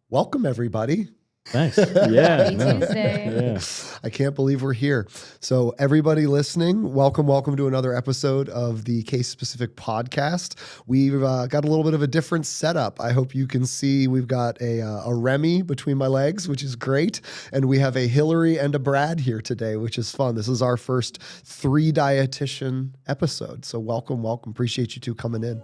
Welcome, everybody. Thanks. Yeah. Happy Tuesday. Yeah. I can't believe we're here. So everybody listening, welcome to another episode of the Case Specific Podcast. We've got a little bit of a different setup. I hope you can see we've got a Remy between my legs, which is great. And we have a Hillary and a Brad here today, which is fun. This is our first 3 dietitian episode. So welcome. Appreciate you two coming in.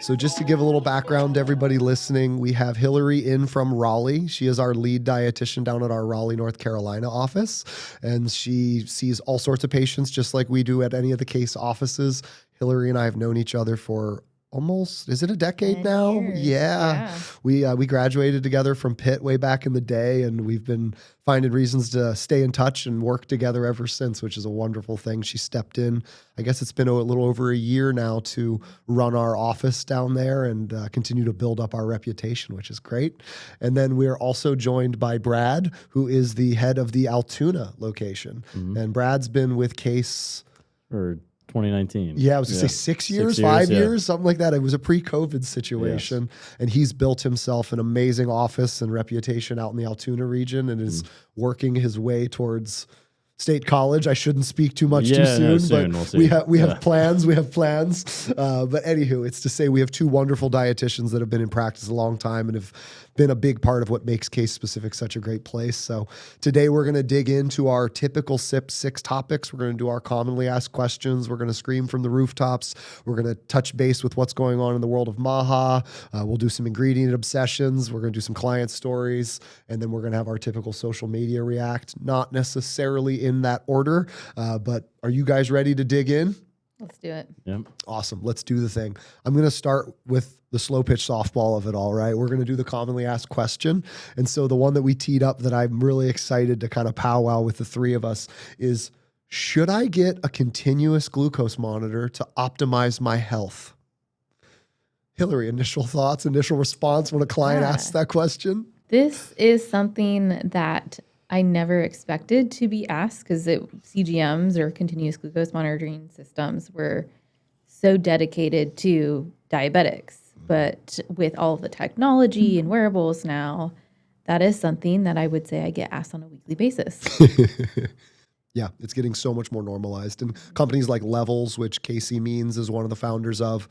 So just to give a little background to everybody listening, we have Hillary in from Raleigh. She is our lead dietitian down at our Raleigh, North Carolina office. And she sees all sorts of patients just like we do at any of the Case offices. Hillary and I have known each other for almost, is it a decade 10 now? years. Yeah. We graduated together from Pitt way back in the day, and we've been finding reasons to stay in touch and work together ever since, which is a wonderful thing. She stepped in, I guess it's been a little over a year now, to run our office down there and continue to build up our reputation, which is great. And then we're also joined by Brad, who is the head of the Altoona location. Mhm. And Brad's been with Case Or 2019. Yeah, I was going to say 6 years, 5 years, something like that. It was a pre-COVID situation. Yes. And he's built himself an amazing office and reputation out in the Altoona region and is working his way towards State College. I shouldn't speak too much too soon, but we'll see. we have plans. We have plans. But anywho, it's to say we have 2 wonderful dietitians that have been in practice a long time and have been a big part of what makes Case Specific such a great place. So today we're going to dig into our typical SIP 6 topics. We're going to do our commonly asked questions. We're going to scream from the rooftops. We're going to touch base with what's going on in the world of Maha. We'll do some ingredient obsessions. We're going to do some client stories. And then we're going to have our typical social media react, not necessarily in that order. But are you guys ready to dig in? Let's do it. Yep. Awesome. Let's do the thing. I'm going to start with the slow pitch softball of it all, right? We're going to do the commonly asked question. And so the one that we teed up that I'm really excited to kind of powwow with the 3 of us is, should I get a continuous glucose monitor to optimize my health? Hillary, initial thoughts, initial response when a client asks that question? This is something that I never expected to be asked because CGMs or continuous glucose monitoring systems were so dedicated to diabetics. But with all of the technology and wearables now, that is something that I would say I get asked on a weekly basis. Yeah, it's getting so much more normalized. And companies like Levels, which Casey Means is one of the founders of,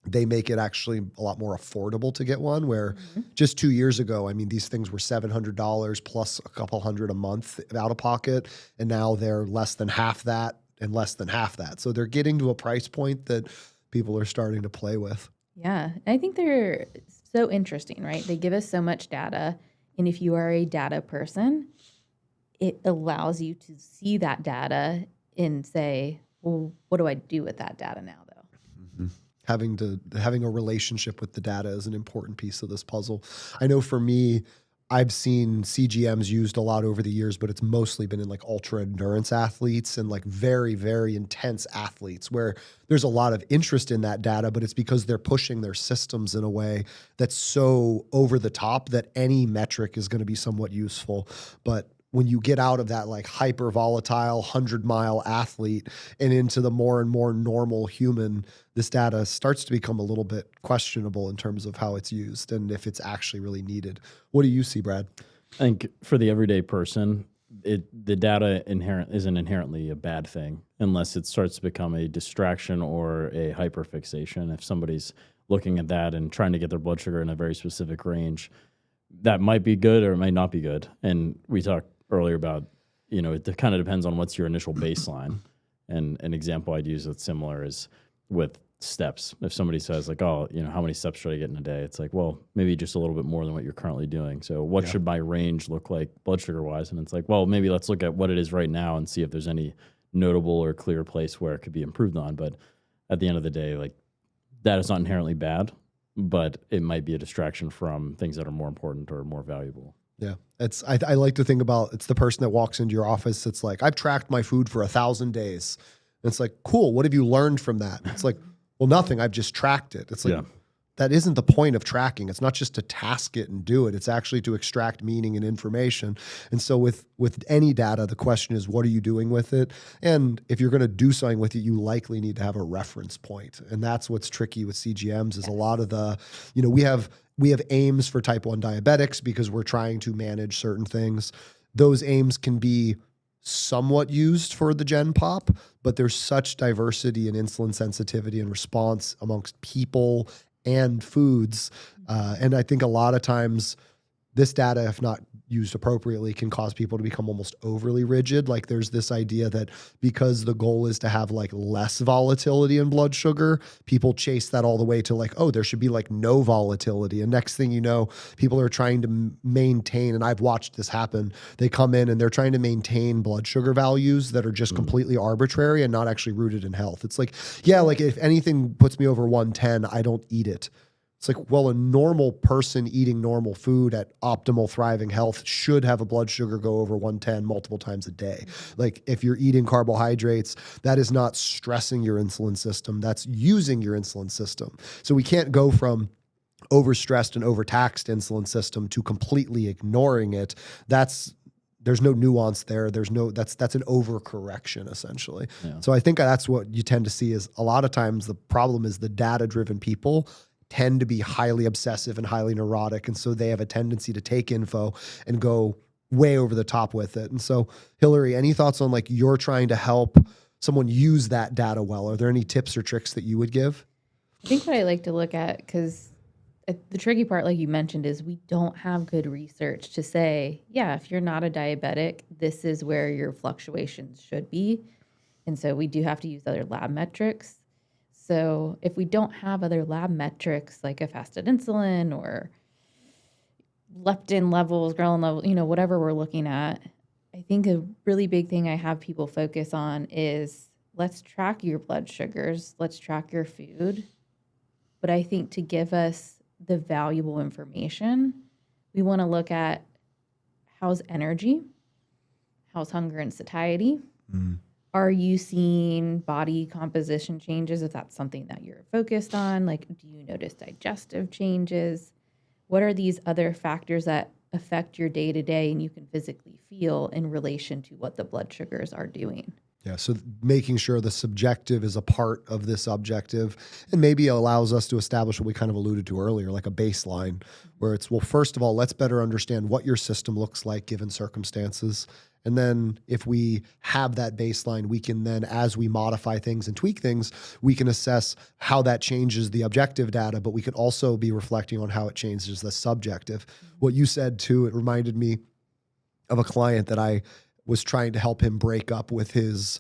they make it actually a lot more affordable to get one, where just 2 years ago, I mean, these things were $700 plus a couple hundred a month out of pocket. And now they're less than half that and less than half that. So they're getting to a price point that people are starting to play with. Yeah, I think they're so interesting, right? They give us so much data. And if you are a data person, it allows you to see that data and say, well, what do I do with that data now, though? Mm-hmm. Having a relationship with the data is an important piece of this puzzle. I know for me, I've seen CGMs used a lot over the years, but it's mostly been in like ultra endurance athletes and like very, very intense athletes where there's a lot of interest in that data, but it's because they're pushing their systems in a way that's so over the top that any metric is going to be somewhat useful. But when you get out of that like hyper volatile 100-mile athlete and into the more and more normal human, this data starts to become a little bit questionable in terms of how it's used and if it's actually really needed. What do you see, Brad? I think for the everyday person, the data isn't inherently a bad thing unless it starts to become a distraction or a hyperfixation. If somebody's looking at that and trying to get their blood sugar in a very specific range, that might be good or it might not be good. And we talked earlier about, it kind of depends on what's your initial baseline. And an example I'd use that's similar is with steps. If somebody says like, oh, how many steps should I get in a day? It's like, well, maybe just a little bit more than what you're currently doing. So what should my range look like blood sugar wise? And it's like, well, maybe let's look at what it is right now and see if there's any notable or clear place where it could be improved on. But at the end of the day, like that is not inherently bad, but it might be a distraction from things that are more important or more valuable. Yeah. I like to think about, it's the person that walks into your office. It's like, I've tracked my food for 1,000 days. And it's like, cool. What have you learned from that? It's like, well, nothing. I've just tracked it. It's like, that isn't the point of tracking. It's not just to task it and do it. It's actually to extract meaning and information. And so with any data, the question is, what are you doing with it? And if you're going to do something with it, you likely need to have a reference point. And that's what's tricky with CGMs is a lot of the, we have aims for type 1 diabetics because we're trying to manage certain things. Those aims can be somewhat used for the gen pop, but there's such diversity in insulin sensitivity and response amongst people and foods. And I think a lot of times this data, if not used appropriately, can cause people to become almost overly rigid. Like there's this idea that because the goal is to have like less volatility in blood sugar, people chase that all the way to like, oh, there should be like no volatility. And next thing you know, people are trying to maintain, and I've watched this happen. They come in and they're trying to maintain blood sugar values that are just completely arbitrary and not actually rooted in health. It's like, yeah, like if anything puts me over 110, I don't eat it. It's like, well, a normal person eating normal food at optimal thriving health should have a blood sugar go over 110 multiple times a day. Like if you're eating carbohydrates, that is not stressing your insulin system. That's using your insulin system. So we can't go from overstressed and overtaxed insulin system to completely ignoring it. There's no nuance there. That's an overcorrection essentially. Yeah. So I think that's what you tend to see is a lot of times the problem is the data-driven people tend to be highly obsessive and highly neurotic. And so they have a tendency to take info and go way over the top with it. And so Hillary, any thoughts on like you're trying to help someone use that data well? Are there any tips or tricks that you would give? I think what I like to look at, because the tricky part, like you mentioned, is we don't have good research to say, yeah, if you're not a diabetic, this is where your fluctuations should be. And so we do have to use other lab metrics. So if we don't have other lab metrics like a fasted insulin or leptin levels, ghrelin level, whatever we're looking at, I think a really big thing I have people focus on is let's track your blood sugars, let's track your food. But I think to give us the valuable information, we want to look at how's energy, how's hunger and satiety. Are you seeing body composition changes if that's something that you're focused on? Like, do you notice digestive changes? What are these other factors that affect your day-to-day and you can physically feel in relation to what the blood sugars are doing? Yeah, so making sure the subjective is a part of this objective and maybe allows us to establish what we kind of alluded to earlier, like a baseline where it's, well, first of all, let's better understand what your system looks like given circumstances. And then if we have that baseline, we can then, as we modify things and tweak things, we can assess how that changes the objective data, but we could also be reflecting on how it changes the subjective. What you said too, it reminded me of a client that I was trying to help him break up with his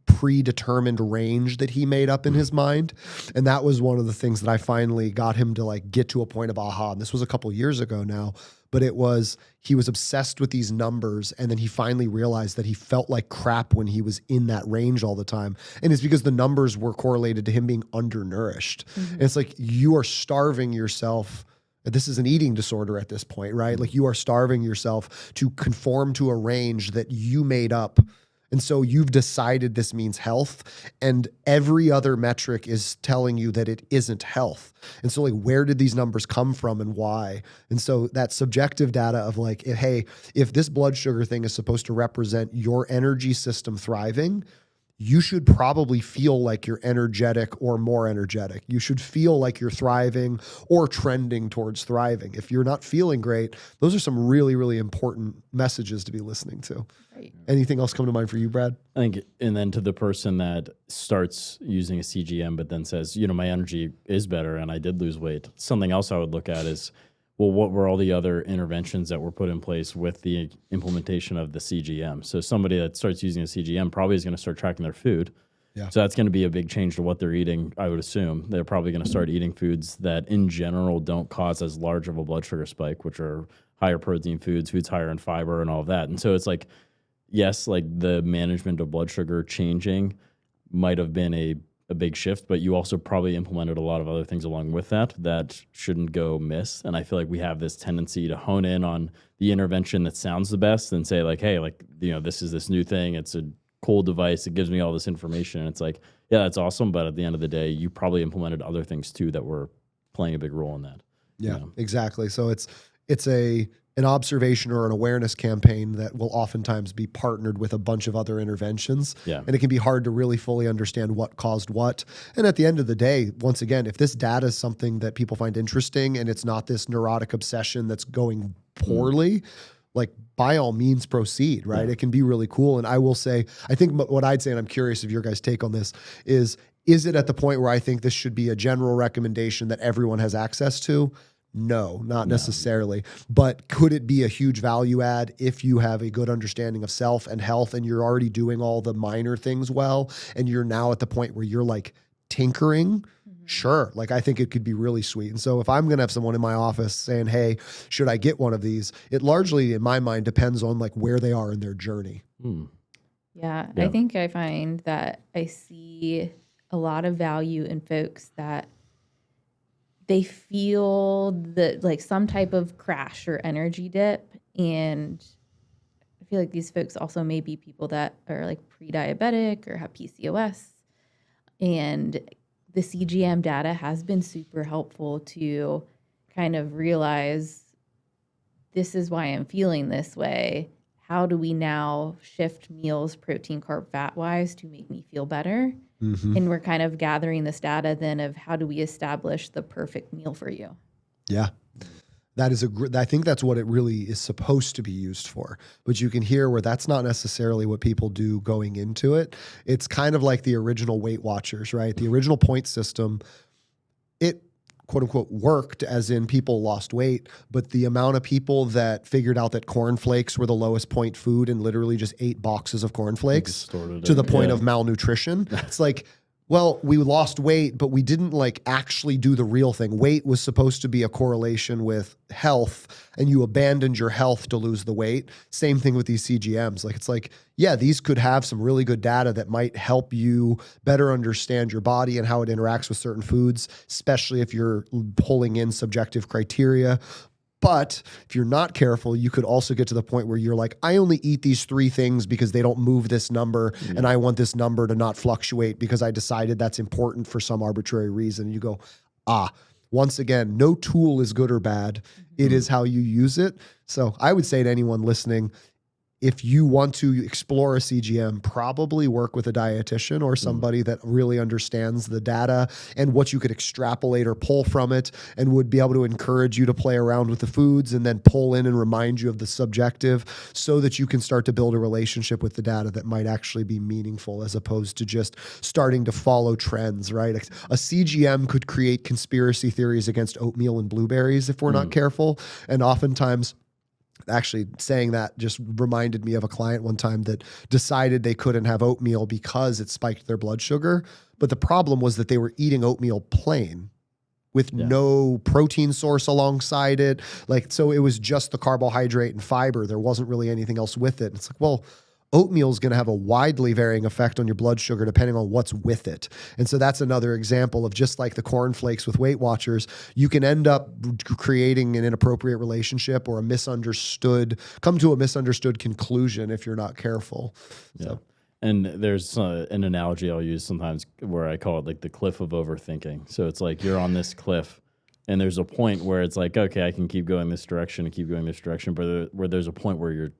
predetermined range that he made up in his mind. And that was one of the things that I finally got him to like get to a point of aha. And this was a couple years ago now, but he was obsessed with these numbers. And then he finally realized that he felt like crap when he was in that range all the time. And it's because the numbers were correlated to him being undernourished. And it's like, you are starving yourself. This is an eating disorder at this point, right? Like you are starving yourself to conform to a range that you made up. And so you've decided this means health, and every other metric is telling you that it isn't health. And so like, where did these numbers come from and why? And so that subjective data of like, hey, if this blood sugar thing is supposed to represent your energy system thriving, you should probably feel like you're energetic or more energetic. You should feel like you're thriving or trending towards thriving. If you're not feeling great, those are some really, really important messages to be listening to. Right. Anything else come to mind for you, Brad? I think, and then to the person that starts using a CGM, but then says, my energy is better and I did lose weight. Something else I would look at is, well, what were all the other interventions that were put in place with the implementation of the CGM? So somebody that starts using a CGM probably is going to start tracking their food. Yeah. So that's going to be a big change to what they're eating, I would assume. They're probably going to start eating foods that in general don't cause as large of a blood sugar spike, which are higher protein foods higher in fiber and all of that. And so it's like, yes, like the management of blood sugar changing might have been a big shift, but you also probably implemented a lot of other things along with that shouldn't go miss. And I feel like we have this tendency to hone in on the intervention that sounds the best and say like, hey, like, this is this new thing. It's a cool device. It gives me all this information. And it's like, yeah, that's awesome. But at the end of the day, you probably implemented other things too that were playing a big role in that. Yeah, you know? exactly. So it's an observation or an awareness campaign that will oftentimes be partnered with a bunch of other interventions. Yeah. And it can be hard to really fully understand what caused what. And at the end of the day, once again, if this data is something that people find interesting and it's not this neurotic obsession that's going poorly, like by all means proceed, right? Yeah. It can be really cool. And I will say, I think what I'd say, and I'm curious of your guys' take on this, is it at the point where I think this should be a general recommendation that everyone has access to? No, not necessarily. But could it be a huge value add if you have a good understanding of self and health and you're already doing all the minor things well and you're now at the point where you're like tinkering? Sure. Like I think it could be really sweet. And so if I'm going to have someone in my office saying, hey, should I get one of these? It largely, in my mind, depends on like where they are in their journey. Yeah, Yeah. I think I find that I see a lot of value in folks that they feel that like some type of crash or energy dip. And I feel like these folks also may be people that are like pre-diabetic or have PCOS. And the CGM data has been super helpful to kind of realize this is why I'm feeling this way. How do we now shift meals, protein, carb, fat wise to make me feel better? And we're kind of gathering this data then of how do we establish the perfect meal for you? Yeah. That is I think that's what it really is supposed to be used for. But you can hear where that's not necessarily what people do going into it. It's kind of like the original Weight Watchers, right? The original point system, it quote unquote worked as in people lost weight, but the amount of people that figured out that cornflakes were the lowest point food and literally just ate boxes of cornflakes to the point of malnutrition. It's like, well, we lost weight, but we didn't like actually do the real thing. Weight was supposed to be a correlation with health, and you abandoned your health to lose the weight. Same thing with these CGMs. Like, it's like, yeah, these could have some really good data that might help you better understand your body and how it interacts with certain foods, especially if you're pulling in subjective criteria. But if you're not careful, you could also get to the point where you're like, I only eat these 3 things because they don't move this number. And I want this number to not fluctuate because I decided that's important for some arbitrary reason. And you go, once again, no tool is good or bad. It is how you use it. So I would say to anyone listening, if you want to explore a CGM, probably work with a dietitian or somebody that really understands the data and what you could extrapolate or pull from it, and would be able to encourage you to play around with the foods and then pull in and remind you of the subjective, so that you can start to build a relationship with the data that might actually be meaningful, as opposed to just starting to follow trends, right? A CGM could create conspiracy theories against oatmeal and blueberries if we're not careful. And oftentimes, actually saying that just reminded me of a client one time that decided they couldn't have oatmeal because it spiked their blood sugar. But the problem was that they were eating oatmeal plain with no protein source alongside it. Like, so it was just the carbohydrate and fiber. There wasn't really anything else with it. It's like, well, oatmeal is going to have a widely varying effect on your blood sugar depending on what's with it. And so that's another example of, just like the cornflakes with Weight Watchers, you can end up creating an inappropriate relationship or come to a misunderstood conclusion if you're not careful. Yeah. So. And there's an analogy I'll use sometimes where I call it like the cliff of overthinking. So it's like you're on this cliff and there's a point where it's like, okay, I can keep going this direction and keep going this direction, but where there's a point where you're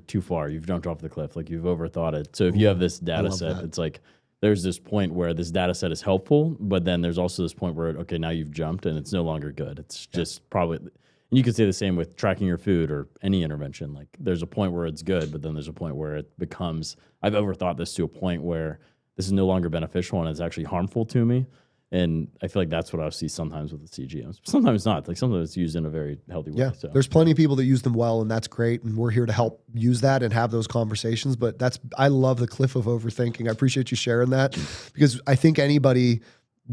too far. You've jumped off the cliff. Like, you've overthought it. So if you have this data set, it's like there's this point where this data set is helpful, but then there's also this point where, okay, now you've jumped and it's no longer good. It's just probably, and you could say the same with tracking your food or any intervention. Like, there's a point where it's good, but then there's a point where it becomes, I've overthought this to a point where this is no longer beneficial and it's actually harmful to me. And I feel like that's what I see sometimes with the CGMs. Sometimes not. Like, sometimes it's used in a very healthy way. Yeah, So there's plenty of people that use them well, and that's great. And we're here to help use that and have those conversations. But I love the cliff of overthinking. I appreciate you sharing that, because I think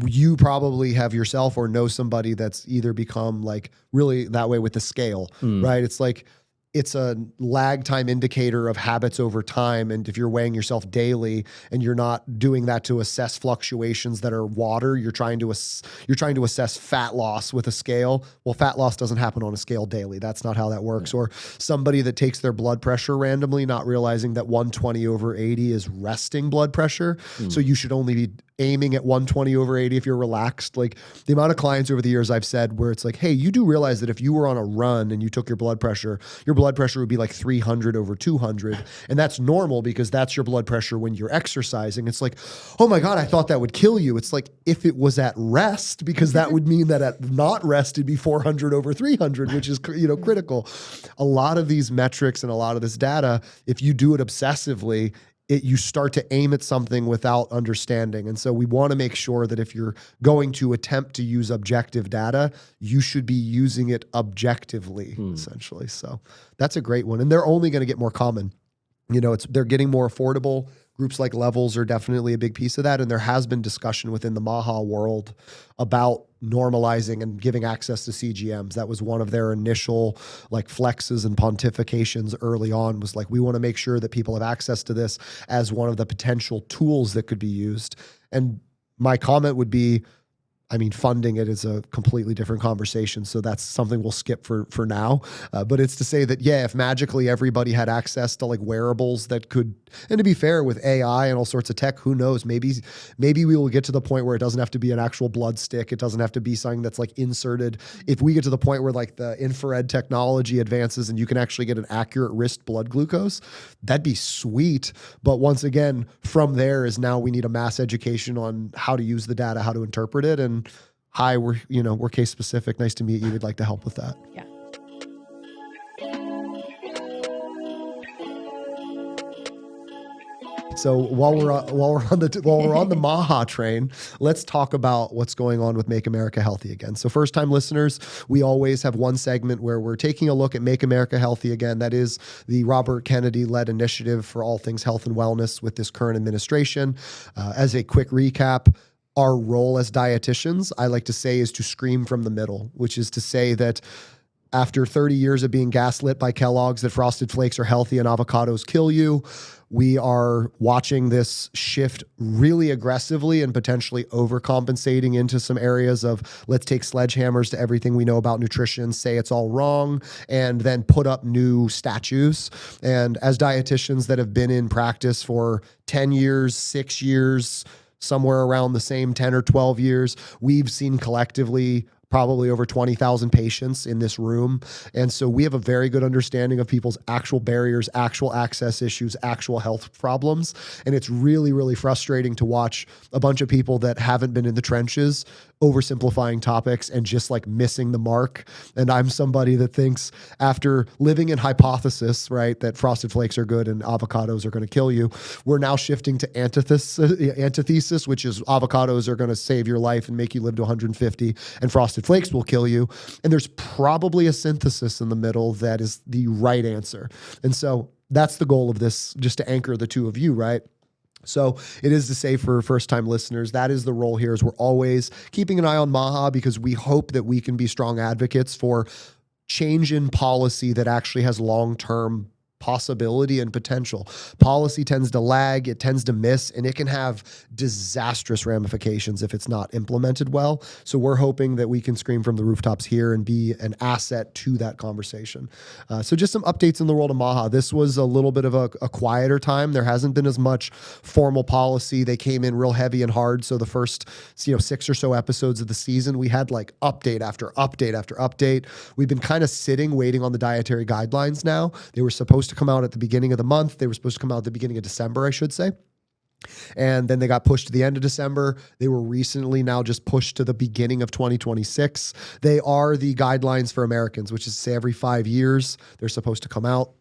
you probably have yourself or know somebody that's either become like really that way with the scale, right? It's like, it's a lag time indicator of habits over time. And if you're weighing yourself daily and you're not doing that to assess fluctuations that are water, you're trying to assess fat loss with a scale. Well, fat loss doesn't happen on a scale daily. That's not how that works. Yeah. Or somebody that takes their blood pressure randomly, not realizing that 120/80 is resting blood pressure. So you should only be aiming at 120/80 if you're relaxed. Like the amount of clients over the years I've said where it's like, hey, you do realize that if you were on a run and you took your blood pressure would be like 300/200. And that's normal because that's your blood pressure when you're exercising. It's like, oh my God, I thought that would kill you. It's like, if it was at rest, because that would mean that at not rest, it'd be 400/300, which is, critical. A lot of these metrics and a lot of this data, if you do it obsessively, you start to aim at something without understanding. And so we want to make sure that if you're going to attempt to use objective data, you should be using it objectively, essentially. So that's a great one. And they're only going to get more common. They're getting more affordable. Groups like Levels are definitely a big piece of that. And there has been discussion within the MAHA world about normalizing and giving access to CGMs. That was one of their initial flexes and pontifications early on, was like, we want to make sure that people have access to this as one of the potential tools that could be used. And my comment would be, funding it is a completely different conversation. So that's something we'll skip for now. But it's to say that, if magically everybody had access to wearables that could, and to be fair, with AI and all sorts of tech, who knows, maybe we will get to the point where it doesn't have to be an actual blood stick. It doesn't have to be something that's inserted. If we get to the point where the infrared technology advances and you can actually get an accurate wrist blood glucose, that'd be sweet. But once again, from there is now we need a mass education on how to use the data, how to interpret it. And hi, we're case specific. Nice to meet you. We'd like to help with that. Yeah. So while we're on the MAHA train, let's talk about what's going on with Make America Healthy Again. So first time listeners, we always have one segment where we're taking a look at Make America Healthy Again. That is the Robert Kennedy led initiative for all things health and wellness with this current administration. As a quick recap, our role as dietitians, I like to say, is to scream from the middle, which is to say that after 30 years of being gaslit by Kellogg's that Frosted Flakes are healthy and avocados kill you, we are watching this shift really aggressively and potentially overcompensating into some areas of let's take sledgehammers to everything we know about nutrition, say it's all wrong, and then put up new statues. And as dietitians that have been in practice for 10 years, 6 years, somewhere around the same 10 or 12 years, we've seen collectively probably over 20,000 patients in this room. And so we have a very good understanding of people's actual barriers, actual access issues, actual health problems. And it's really, really frustrating to watch a bunch of people that haven't been in the trenches oversimplifying topics and just missing the mark. And I'm somebody that thinks, after living in hypothesis, right, that Frosted Flakes are good and avocados are going to kill you, we're now shifting to antithesis, which is avocados are going to save your life and make you live to 150, and Frosted Flakes will kill you. And there's probably a synthesis in the middle that is the right answer. And so that's the goal of this, just to anchor the two of you, right? So it is to say, for first-time listeners, that is the role here, is we're always keeping an eye on MAHA, because we hope that we can be strong advocates for change in policy that actually has long-term possibility and potential. Policy tends to lag, it tends to miss, and it can have disastrous ramifications if it's not implemented well. So we're hoping that we can scream from the rooftops here and be an asset to that conversation. So just some updates in the world of MAHA. This was a little bit of a quieter time. There hasn't been as much formal policy. They came in real heavy and hard. So the first 6 or so episodes of the season, we had update after update after update. We've been kind of sitting, waiting on the dietary guidelines now. They were supposed to come out at the beginning of the month. They were supposed to come out at the beginning of December, I should say. And then they got pushed to the end of December. They were recently now just pushed to the beginning of 2026. They are the guidelines for Americans, which is to say every 5 years, they're supposed to come out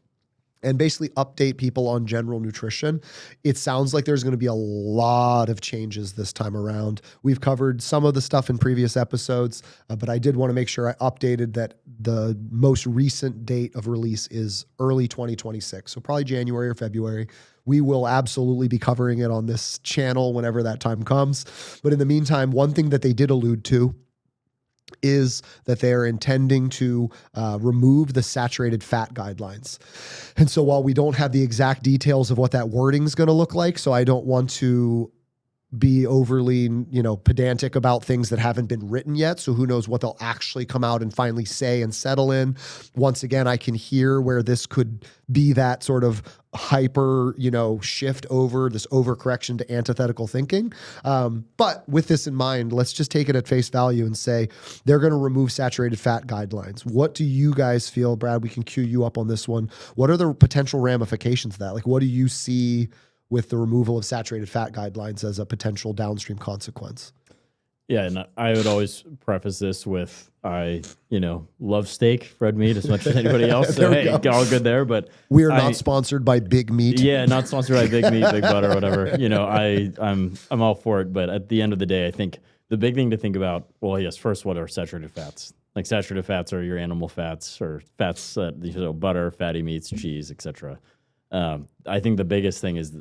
and basically update people on general nutrition. It sounds like there's going to be a lot of changes this time around. We've covered some of the stuff in previous episodes, but I did want to make sure I updated that the most recent date of release is early 2026. So probably January or February. We will absolutely be covering it on this channel whenever that time comes. But in the meantime, one thing that they did allude to is that they are intending to remove the saturated fat guidelines. And so while we don't have the exact details of what that wording is going to look like, so I don't want to be overly, pedantic about things that haven't been written yet. So who knows what they'll actually come out and finally say and settle in. Once again, I can hear where this could be that sort of hyper, shift over this overcorrection to antithetical thinking. But with this in mind, let's just take it at face value and say they're going to remove saturated fat guidelines. What do you guys feel, Brad? We can cue you up on this one. What are the potential ramifications of that? Like, what do you see with the removal of saturated fat guidelines as a potential downstream consequence? Yeah, and I would always preface this with I love steak, red meat as much as anybody else. So hey, all good there. But we are not sponsored by Big Meat. Yeah, not sponsored by Big Meat, Big Butter, whatever. I'm all for it. But at the end of the day, I think the big thing to think about. Well, yes, first, what are saturated fats? Like saturated fats are your animal fats or fats, butter, fatty meats, cheese, etc. I think the biggest thing is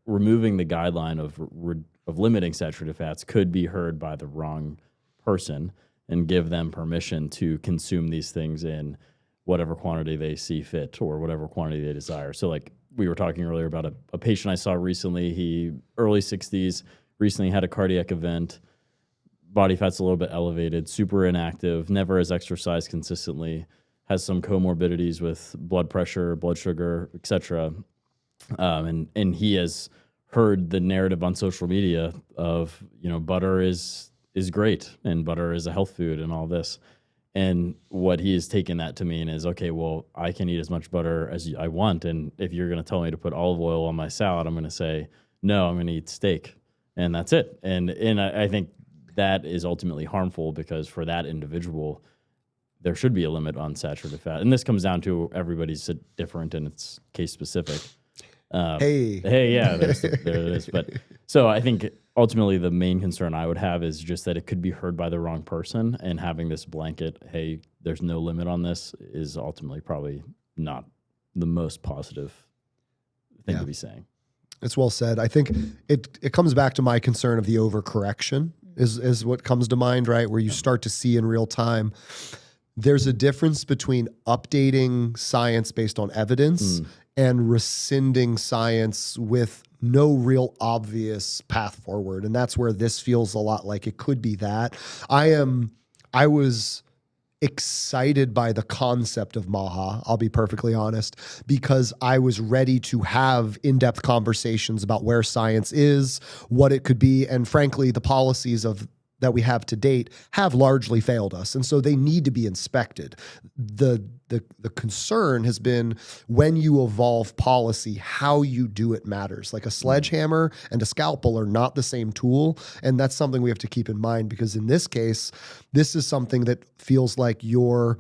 removing the guideline of limiting saturated fats could be heard by the wrong person and give them permission to consume these things in whatever quantity they see fit or whatever quantity they desire. So like we were talking earlier about a patient I saw recently, he early 60s, recently had a cardiac event, body fat's a little bit elevated, super inactive, never has exercised consistently, has some comorbidities with blood pressure, blood sugar, etc. And he has heard the narrative on social media of, butter is great and butter is a health food and all this. And what he has taken that to mean is, okay, well, I can eat as much butter as I want. And if you're going to tell me to put olive oil on my salad, I'm going to say, no, I'm going to eat steak. And that's it. And I think that is ultimately harmful because for that individual, there should be a limit on saturated fat. And this comes down to everybody's different and it's case specific. Yeah, there it is. But so I think ultimately the main concern I would have is just that it could be heard by the wrong person, and having this blanket, hey, there's no limit on this, is ultimately probably not the most positive thing to be saying. It's well said. I think it comes back to my concern of the overcorrection is what comes to mind, right? Where you start to see in real time. There's a difference between updating science based on evidence and rescinding science with no real obvious path forward. And that's where this feels a lot like it could be that. I was excited by the concept of MAHA, I'll be perfectly honest, because I was ready to have in-depth conversations about where science is, what it could be, and frankly, the policies that we have to date have largely failed us. And so they need to be inspected. The concern has been when you evolve policy, how you do it matters. Like a sledgehammer and a scalpel are not the same tool. And that's something we have to keep in mind because in this case, this is something that feels like you're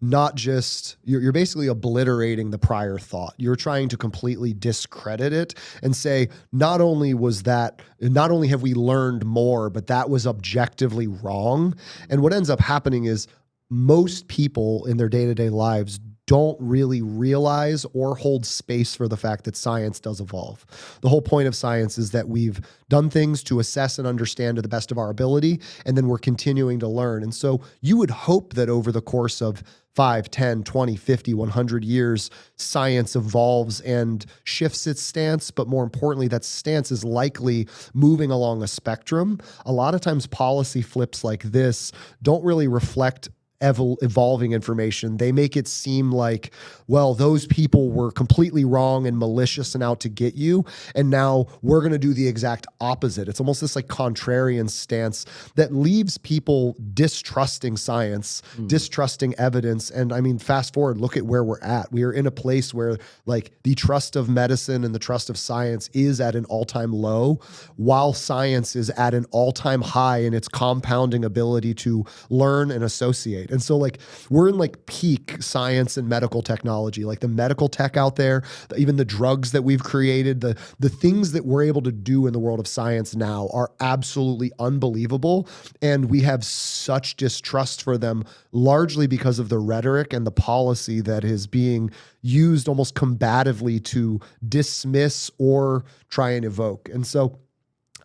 basically obliterating the prior thought. You're trying to completely discredit it and say, not only have we learned more, but that was objectively wrong. And what ends up happening is most people in their day-to-day lives don't really realize or hold space for the fact that science does evolve. The whole point of science is that we've done things to assess and understand to the best of our ability, and then we're continuing to learn. And so you would hope that over the course of 5, 10, 20, 50, 100 years, science evolves and shifts its stance, but more importantly, that stance is likely moving along a spectrum. A lot of times policy flips like this don't really reflect evolving information. They make it seem like, well, those people were completely wrong and malicious and out to get you, and now we're going to do the exact opposite. It's almost this like contrarian stance that leaves people distrusting science, distrusting evidence. And I mean, fast forward, look at where we're at. We are in a place where like the trust of medicine and the trust of science is at an all-time low, while science is at an all-time high in its compounding ability to learn and associate. And so like we're in like peak science and medical technology, like the medical tech out there, even the drugs that we've created, the things that we're able to do in the world of science now are absolutely unbelievable. And we have such distrust for them, largely because of the rhetoric and the policy that is being used almost combatively to dismiss or try and evoke. And so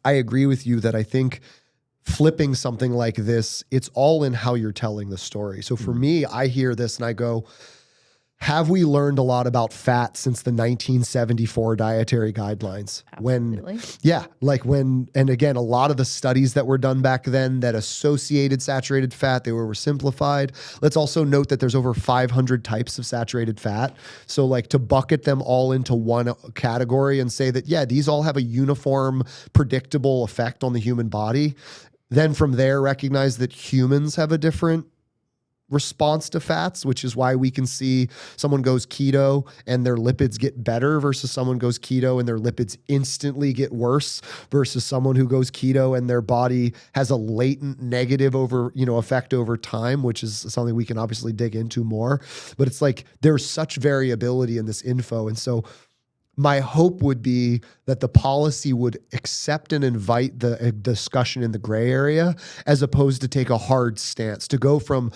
I agree with you that I think flipping something like this, it's all in how you're telling the story. So for me, I hear this and I go, have we learned a lot about fat since the 1974 dietary guidelines? Absolutely. And again, a lot of the studies that were done back then that associated saturated fat, they were simplified. Let's also note that there's over 500 types of saturated fat. So like to bucket them all into one category and say that, yeah, these all have a uniform, predictable effect on the human body. Then from there, recognize that humans have a different response to fats, which is why we can see someone goes keto and their lipids get better versus someone goes keto and their lipids instantly get worse versus someone who goes keto and their body has a latent negative effect over time, which is something we can obviously dig into more. But it's like there's such variability in this info. And so my hope would be that the policy would accept and invite the discussion in the gray area as opposed to take a hard stance, to go from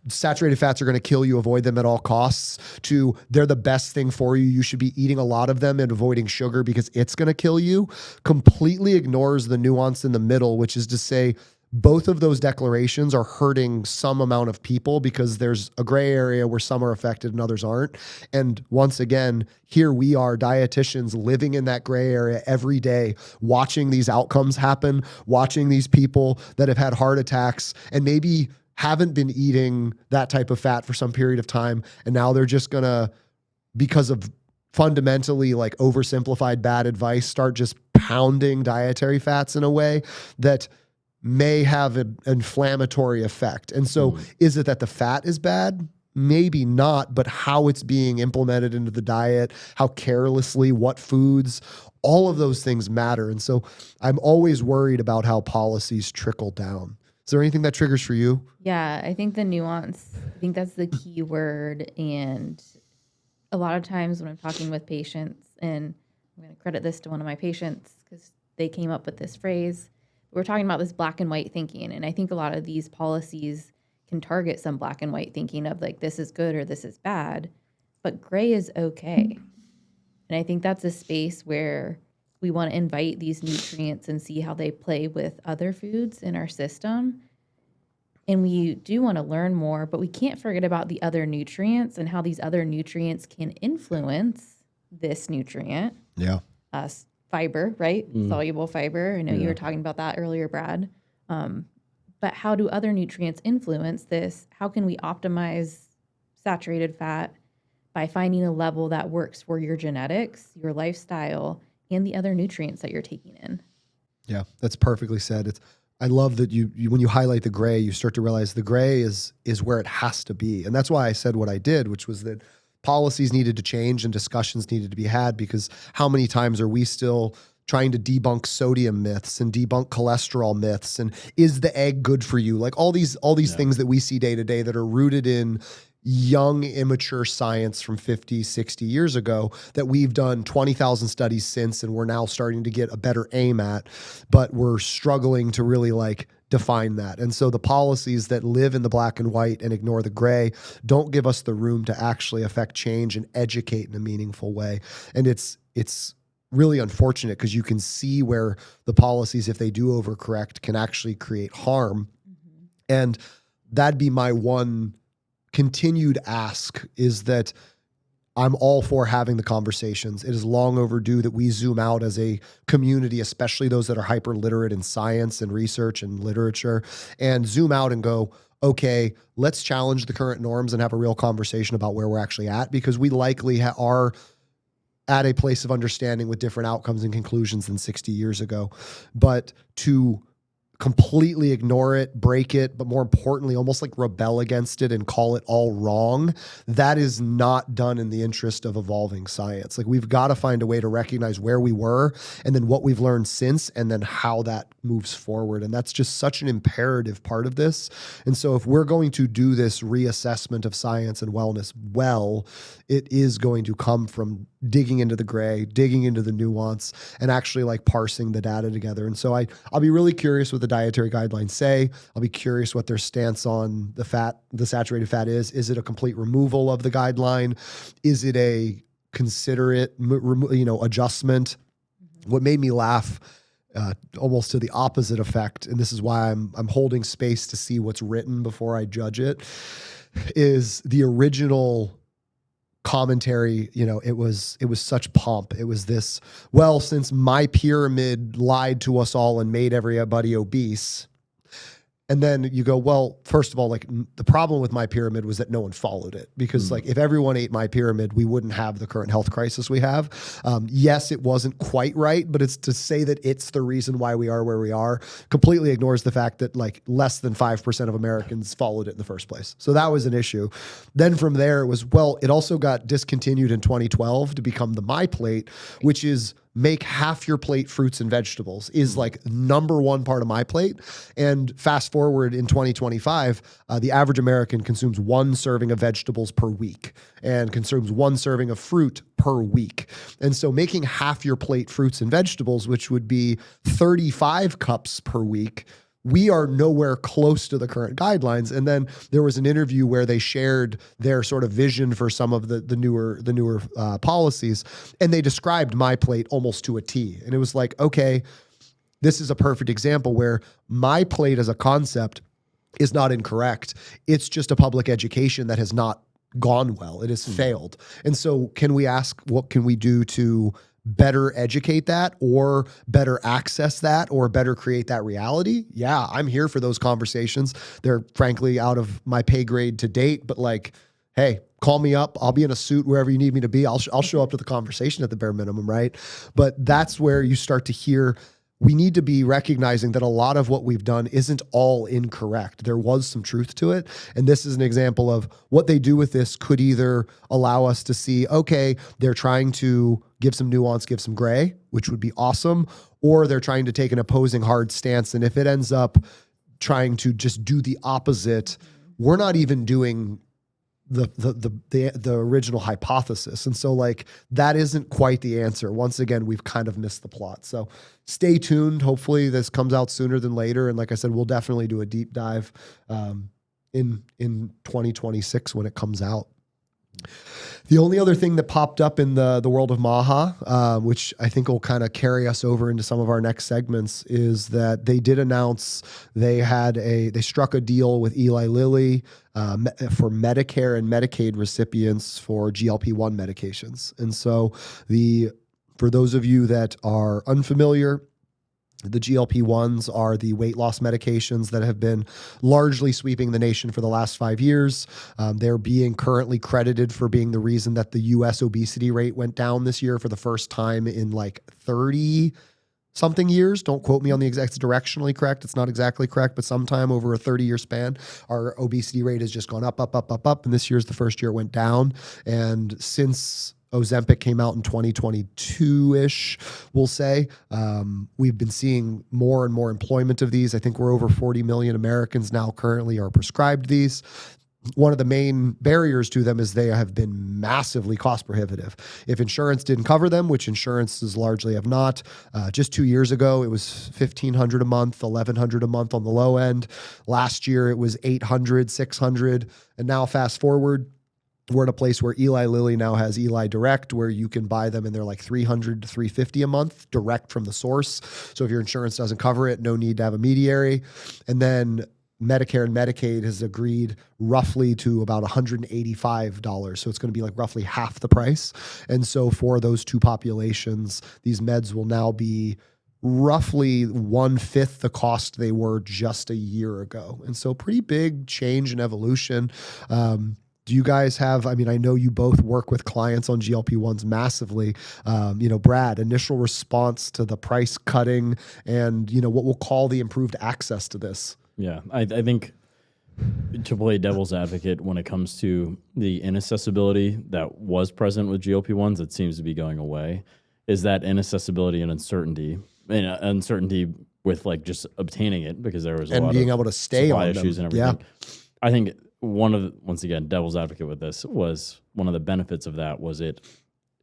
saturated fats are going to kill you, avoid them at all costs, to they're the best thing for you, you should be eating a lot of them and avoiding sugar because it's going to kill you, completely ignores the nuance in the middle, which is to say both of those declarations are hurting some amount of people because there's a gray area where some are affected and others aren't. And once again, here we are, dietitians living in that gray area every day, watching these outcomes happen, watching these people that have had heart attacks and maybe haven't been eating that type of fat for some period of time. And now they're just going to, because of fundamentally like oversimplified bad advice, start just pounding dietary fats in a way that may have an inflammatory effect. And so is it that the fat is bad? Maybe not, but how it's being implemented into the diet, how carelessly, what foods, all of those things matter. And so I'm always worried about how policies trickle down. Is there anything that triggers for you? Yeah, I think the nuance, I think that's the key word. And a lot of times when I'm talking with patients, and I'm going to credit this to one of my patients because they came up with this phrase, we're talking about this black and white thinking. And I think a lot of these policies can target some black and white thinking of like, this is good or this is bad, but gray is okay. And I think that's a space where we want to invite these nutrients and see how they play with other foods in our system. And we do want to learn more, but we can't forget about the other nutrients and how these other nutrients can influence this nutrient. Yeah. Fiber, right? Soluble fiber. I know you were talking about that earlier, Brad. But how do other nutrients influence this? How can we optimize saturated fat by finding a level that works for your genetics, your lifestyle, and the other nutrients that you're taking in? Yeah, that's perfectly said. I love that you when you highlight the gray, you start to realize the gray is where it has to be. And that's why I said what I did, which was that policies needed to change and discussions needed to be had, because how many times are we still trying to debunk sodium myths and debunk cholesterol myths, and is the egg good for you? Like all these things that we see day to day that are rooted in young, immature science from 50, 60 years ago that we've done 20,000 studies since, and we're now starting to get a better aim at, but we're struggling to really like define that. And so the policies that live in the black and white and ignore the gray don't give us the room to actually affect change and educate in a meaningful way. And it's really unfortunate because you can see where the policies, if they do overcorrect, can actually create harm. And that'd be my one continued ask, is that I'm all for having the conversations. It is long overdue that we zoom out as a community, especially those that are hyper literate in science and research and literature, and zoom out and go, okay, let's challenge the current norms and have a real conversation about where we're actually at, because we likely are at a place of understanding with different outcomes and conclusions than 60 years ago. But to completely ignore it, break it, but more importantly, almost like rebel against it and call it all wrong, that is not done in the interest of evolving science. Like, we've got to find a way to recognize where we were and then what we've learned since, and then how that moves forward. And that's just such an imperative part of this. And so if we're going to do this reassessment of science and wellness well, it is going to come from digging into the gray, digging into the nuance, and actually like parsing the data together. And so I'll be really curious what the dietary guidelines say. I'll be curious what their stance on the saturated fat is. Is it a complete removal of the guideline? Is it a considerate, adjustment? What made me laugh, almost to the opposite effect, and this is why I'm holding space to see what's written before I judge it, is the original commentary, it was such pomp. It was this, well, since my pyramid lied to us all and made everybody obese. And then you go, well, first of all, like the problem with my pyramid was that no one followed it, because like if everyone ate my pyramid, we wouldn't have the current health crisis we have. Yes, it wasn't quite right, but it's to say that it's the reason why we are where we are completely ignores the fact that like less than 5% of Americans followed it in the first place. So that was an issue. Then from there it was, well, it also got discontinued in 2012 to become the My Plate, which is make half your plate fruits and vegetables, is like number one part of My Plate. And fast forward in 2025, the average American consumes 1 serving of vegetables per week and consumes 1 serving of fruit per week. And so making half your plate fruits and vegetables, which would be 35 cups per week, we are nowhere close to the current guidelines. And then there was an interview where they shared their sort of vision for some of the newer policies, and they described My Plate almost to a T. And it was like, okay, this is a perfect example where My Plate as a concept is not incorrect. It's just a public education that has not gone well. It has failed. And so can we ask, what can we do to better educate that, or better access that, or better create that reality? Yeah, I'm here for those conversations. They're frankly out of my pay grade to date, but like, hey, call me up. I'll be in a suit wherever you need me to be. I'll show up to the conversation at the bare minimum, right? But that's where you start to hear, we need to be recognizing that a lot of what we've done isn't all incorrect. There was some truth to it. And this is an example of what they do with this could either allow us to see, okay, they're trying to give some nuance, give some gray, which would be awesome, or they're trying to take an opposing hard stance. And if it ends up trying to just do the opposite, we're not even doing the original hypothesis. And so like that isn't quite the answer. Once again, we've kind of missed the plot. So stay tuned. Hopefully this comes out sooner than later. And like I said, we'll definitely do a deep dive in 2026 when it comes out. The only other thing that popped up in the world of Maha, which I think will kind of carry us over into some of our next segments, is that they did announce they struck a deal with Eli Lilly for Medicare and Medicaid recipients for GLP-1 medications. And so for those of you that are unfamiliar, the GLP-1s are the weight loss medications that have been largely sweeping the nation for the last 5 years. They're being currently credited for being the reason that the U.S. obesity rate went down this year for the first time in like 30 something years. Don't quote me on the exact, it's directionally correct. It's not exactly correct, but sometime over a 30-year span, our obesity rate has just gone up. And this year's the first year it went down. And since Ozempic came out in 2022-ish, we'll say, we've been seeing more and more employment of these. I think we're over 40 million Americans now currently are prescribed these. One of the main barriers to them is they have been massively cost prohibitive. If insurance didn't cover them, which insurances largely have not, just 2 years ago, it was $1,500 a month, $1,100 a month on the low end. Last year, it was $800, $600. And now fast forward, we're at a place where Eli Lilly now has Eli Direct, where you can buy them and they're like $300 to $350 a month direct from the source. So if your insurance doesn't cover it, no need to have a mediary. And then Medicare and Medicaid has agreed roughly to about $185. So it's going to be like roughly half the price. And so for those two populations, these meds will now be roughly 1/5 the cost they were just a year ago. And so pretty big change and evolution. Do you guys have, I mean, I know you both work with clients on GLP-1s massively. Brad, initial response to the price cutting and, what we'll call the improved access to this. Yeah, I think to play devil's advocate when it comes to the inaccessibility that was present with GLP-1s, it seems to be going away, is that inaccessibility and uncertainty. And uncertainty with like just obtaining it because there was a lot being of able to stay supply on them. issues and everything. Yeah. I think once again, devil's advocate with this was one of the benefits of that was it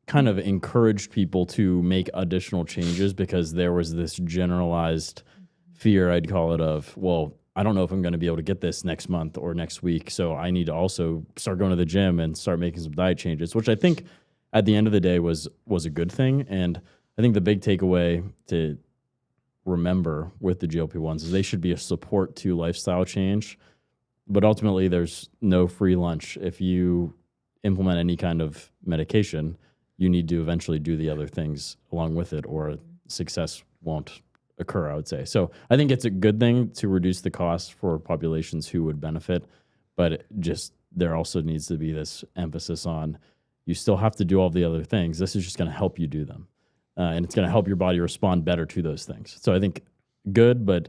kind of encouraged people to make additional changes because there was this generalized fear, I'd call it, of, well, I don't know if I'm going to be able to get this next month or next week. So I need to also start going to the gym and start making some diet changes, which I think at the end of the day was a good thing. And I think the big takeaway to remember with the GLP-1s is they should be a support to lifestyle change. But ultimately, there's no free lunch. If you implement any kind of medication, you need to eventually do the other things along with it, or success won't occur, I would say. So I think it's a good thing to reduce the cost for populations who would benefit, but there also needs to be this emphasis on, you still have to do all the other things. This is just going to help you do them. And it's going to help your body respond better to those things. So I think good, but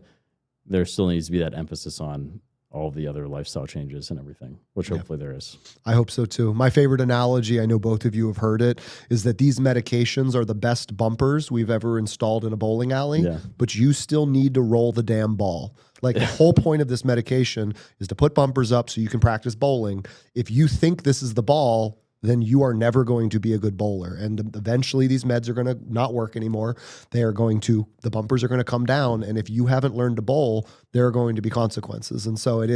there still needs to be that emphasis on all the other lifestyle changes and everything, which hopefully there is. I hope so too. My favorite analogy, I know both of you have heard it, is that these medications are the best bumpers we've ever installed in a bowling alley, but you still need to roll the damn ball. Like the whole point of this medication is to put bumpers up so you can practice bowling. If you think this is the ball, then you are never going to be a good bowler. And eventually these meds are going to not work anymore. The bumpers are going to come down. And if you haven't learned to bowl, there are going to be consequences. And so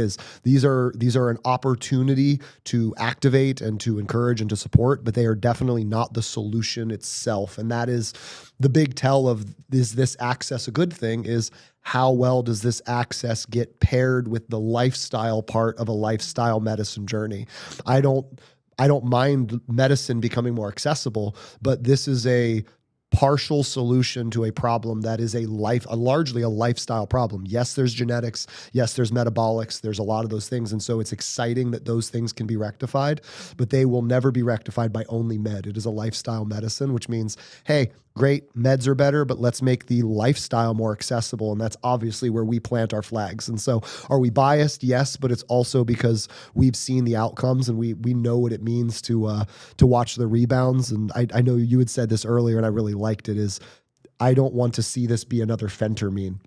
these are an opportunity to activate and to encourage and to support, but they are definitely not the solution itself. And that is the big tell of, is this access a good thing? Is how well does this access get paired with the lifestyle part of a lifestyle medicine journey? I don't mind medicine becoming more accessible, but this is a partial solution to a problem that is largely a lifestyle problem. Yes, there's genetics. Yes, there's metabolics. There's a lot of those things. And so it's exciting that those things can be rectified, but they will never be rectified by only med. It is a lifestyle medicine, which means, hey, great, meds are better, but let's make the lifestyle more accessible. And that's obviously where we plant our flags. And so are we biased? Yes, but it's also because we've seen the outcomes and we know what it means to watch the rebounds. And I know you had said this earlier and I really liked it, is I don't want to see this be another phentermine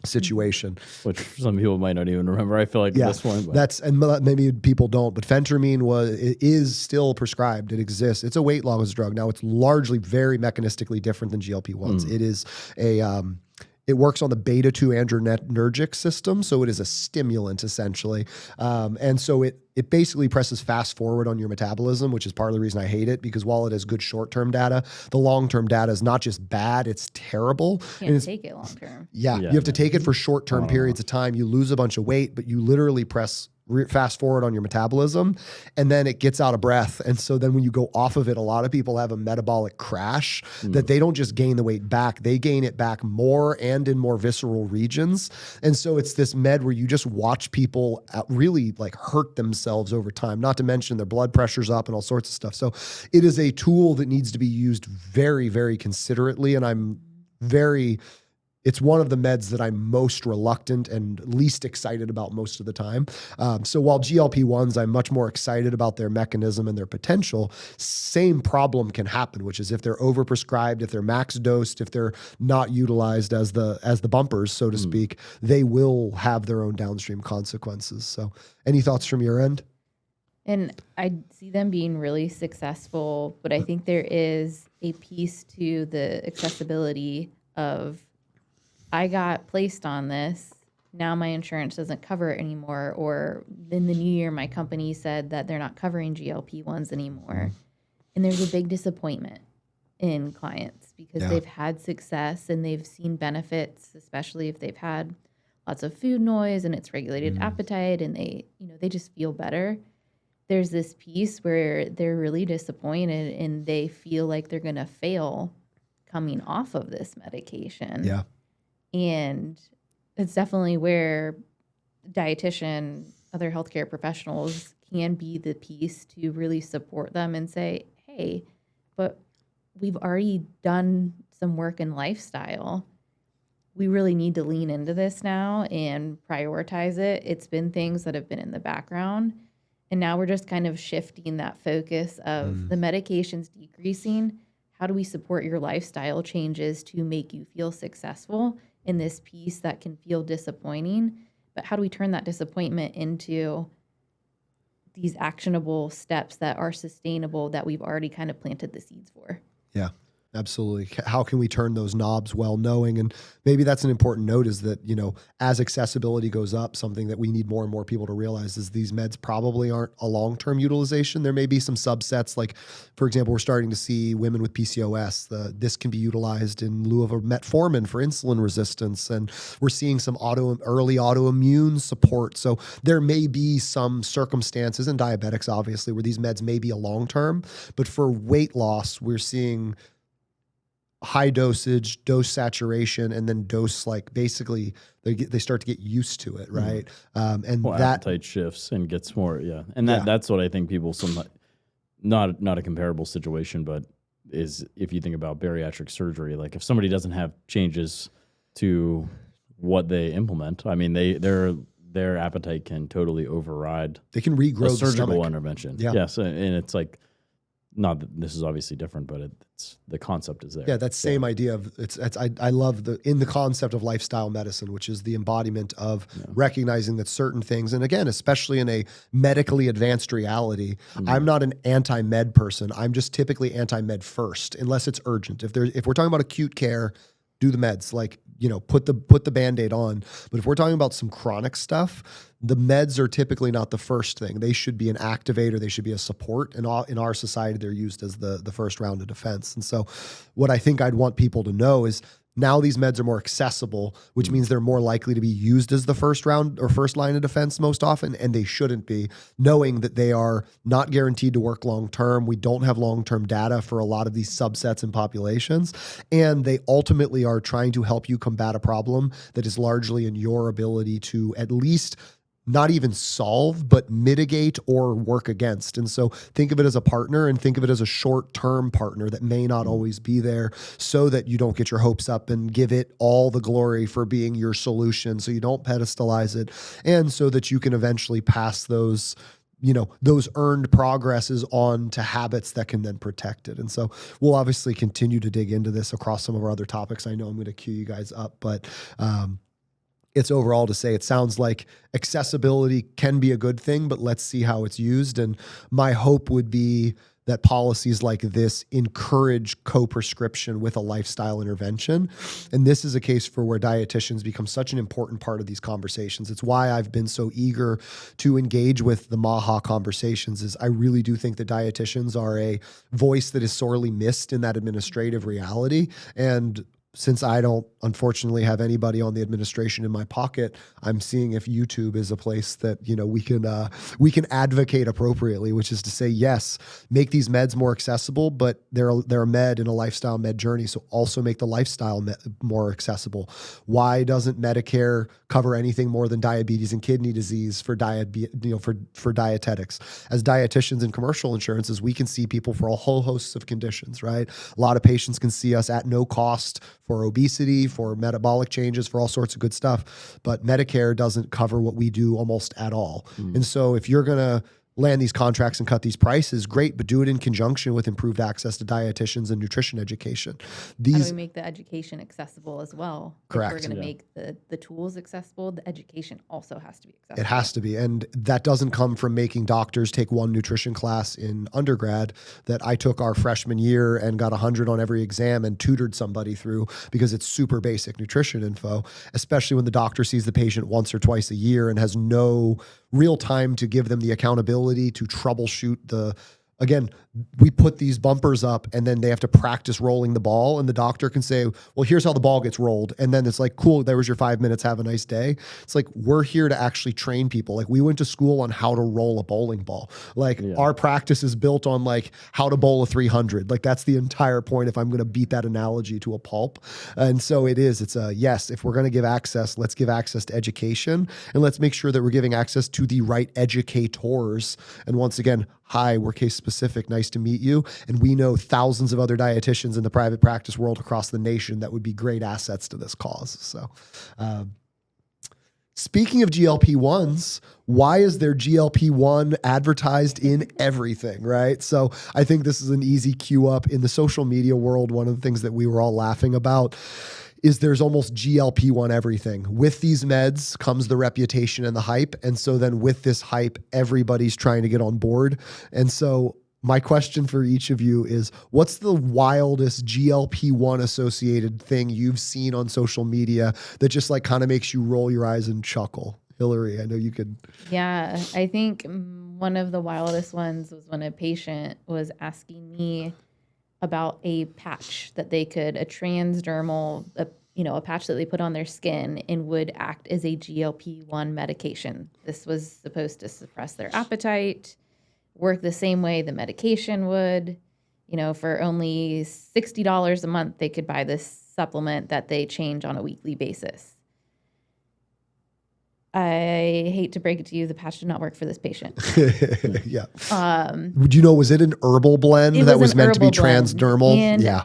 situation. Which some people might not even remember. I feel like at this point. And maybe people don't, but phentermine is still prescribed. It exists. It's a weight loss drug. Now it's largely very mechanistically different than GLP-1s. It is it works on the beta-2 adrenergic system, so it is a stimulant essentially. And so it basically presses fast forward on your metabolism, which is part of the reason I hate it, because while it has good short-term data, the long-term data is not just bad, it's terrible. You can't take it long-term. Yeah, you have to take it for short-term periods of time. You lose a bunch of weight, but you literally press fast forward on your metabolism, and then it gets out of breath. And so then when you go off of it, a lot of people have a metabolic crash that they don't just gain the weight back, they gain it back more and in more visceral regions. And so it's this med where you just watch people really like hurt themselves over time, not to mention their blood pressure's up and all sorts of stuff. So it is a tool that needs to be used very, very considerately. And it's one of the meds that I'm most reluctant and least excited about most of the time. So while GLP-1s, I'm much more excited about their mechanism and their potential, same problem can happen, which is if they're overprescribed, if they're max dosed, if they're not utilized as the bumpers, so to speak, they will have their own downstream consequences. So any thoughts from your end? And I see them being really successful, but I think there is a piece to the accessibility of, I got placed on this, now my insurance doesn't cover it anymore, or in the new year, my company said that they're not covering GLP-1s anymore. And there's a big disappointment in clients because they've had success and they've seen benefits, especially if they've had lots of food noise and it's regulated appetite and they just feel better. There's this piece where they're really disappointed and they feel like they're going to fail coming off of this medication. Yeah. And it's definitely where dietitian, other healthcare professionals can be the piece to really support them and say, hey, but we've already done some work in lifestyle. We really need to lean into this now and prioritize it. It's been things that have been in the background. And now we're just kind of shifting that focus of the medications decreasing. How do we support your lifestyle changes to make you feel successful in this piece that can feel disappointing? But how do we turn that disappointment into these actionable steps that are sustainable, that we've already kind of planted the seeds for? Yeah. Absolutely. How can we turn those knobs well, knowing, and maybe that's an important note, is that, as accessibility goes up, something that we need more and more people to realize is these meds probably aren't a long-term utilization. There may be some subsets, like, for example, we're starting to see women with PCOS, this can be utilized in lieu of a metformin for insulin resistance. And we're seeing some early autoimmune support. So there may be some circumstances, and diabetics, obviously, where these meds may be a long-term, but for weight loss, we're seeing high dosage, dose saturation, and then dose, like, basically they start to get used to it, right? And Well, that appetite shifts and gets more, yeah. And that's what I think people sometimes, not a comparable situation, but is if you think about bariatric surgery, like if somebody doesn't have changes to what they implement, I mean, their appetite can totally override they can regrow a the surgical stomach. intervention. Yeah. Yes, and it's like, not that this is obviously different, but it's the concept is there. Yeah, that same idea of I love the concept of lifestyle medicine, which is the embodiment of recognizing that certain things, and again, especially in a medically advanced reality, I'm not an anti-med person. I'm just typically anti-med first, unless it's urgent. If we're talking about acute care, do the meds, like, put the Band-Aid on. But if we're talking about some chronic stuff, the meds are typically not the first thing. They should be an activator. They should be a support. And in our society, they're used as the first round of defense. And so what I think I'd want people to know is, now these meds are more accessible, which means they're more likely to be used as the first round or first line of defense most often, and they shouldn't be, knowing that they are not guaranteed to work long-term. We don't have long-term data for a lot of these subsets and populations, and they ultimately are trying to help you combat a problem that is largely in your ability to at least not even solve, but mitigate or work against. And so think of it as a partner, and think of it as a short-term partner that may not always be there, so that you don't get your hopes up and give it all the glory for being your solution, so you don't pedestalize it, and so that you can eventually pass those earned progresses on to habits that can then protect it. And so we'll obviously continue to dig into this across some of our other topics. I know I'm going to cue you guys up, but it's overall to say, it sounds like accessibility can be a good thing, but let's see how it's used. And my hope would be that policies like this encourage co-prescription with a lifestyle intervention. And this is a case for where dietitians become such an important part of these conversations. It's why I've been so eager to engage with the MAHA conversations, is I really do think that dietitians are a voice that is sorely missed in that administrative reality. And since I don't, unfortunately, have anybody on the administration in my pocket, I'm seeing if YouTube is a place that, we can advocate appropriately, which is to say, yes, make these meds more accessible, but they're a med in a lifestyle med journey. So also make the lifestyle more accessible. Why doesn't Medicare cover anything more than diabetes and kidney disease for for dietetics? As dietitians and commercial insurances, we can see people for a whole host of conditions, right? A lot of patients can see us at no cost for obesity, for metabolic changes, for all sorts of good stuff. But Medicare doesn't cover what we do almost at all. And so if you're going to land these contracts and cut these prices, great, but do it in conjunction with improved access to dietitians and nutrition education. How do we make the education accessible as well? Correct. If we're going to make the tools accessible, the education also has to be accessible. It has to be. And that doesn't come from making doctors take one nutrition class in undergrad that I took our freshman year and got 100 on every exam and tutored somebody through, because it's super basic nutrition info, especially when the doctor sees the patient once or twice a year and has no real time to give them the accountability to troubleshoot again, we put these bumpers up and then they have to practice rolling the ball, and the doctor can say, well, here's how the ball gets rolled. And then it's like, cool, there was your 5 minutes. Have a nice day. It's like, we're here to actually train people. Like, we went to school on how to roll a bowling ball. Like, our practice is built on like how to bowl a 300. Like, that's the entire point, if I'm going to beat that analogy to a pulp. And so it's yes, if we're going to give access, let's give access to education, and let's make sure that we're giving access to the right educators. And once again, hi, we're case specific. Nice to meet you. And we know thousands of other dietitians in the private practice world across the nation that would be great assets to this cause. So, speaking of GLP-1s, why is there GLP-1 advertised in everything, right? So I think this is an easy cue up in the social media world. One of the things that we were all laughing about is there's almost GLP-1 everything. With these meds comes the reputation and the hype. And so then with this hype, everybody's trying to get on board. And so my question for each of you is, what's the wildest GLP-1 associated thing you've seen on social media that just like kind of makes you roll your eyes and chuckle? Hillary, I know you could. Yeah, I think one of the wildest ones was when a patient was asking me about a patch that they could, a transdermal, a patch that they put on their skin and would act as a GLP-1 medication. This was supposed to suppress their appetite, work the same way the medication would. For only $60 a month, they could buy this supplement that they change on a weekly basis. I hate to break it to you, the patch did not work for this patient. Yeah. Would you know, was it an herbal blend that was meant to be transdermal? And yeah.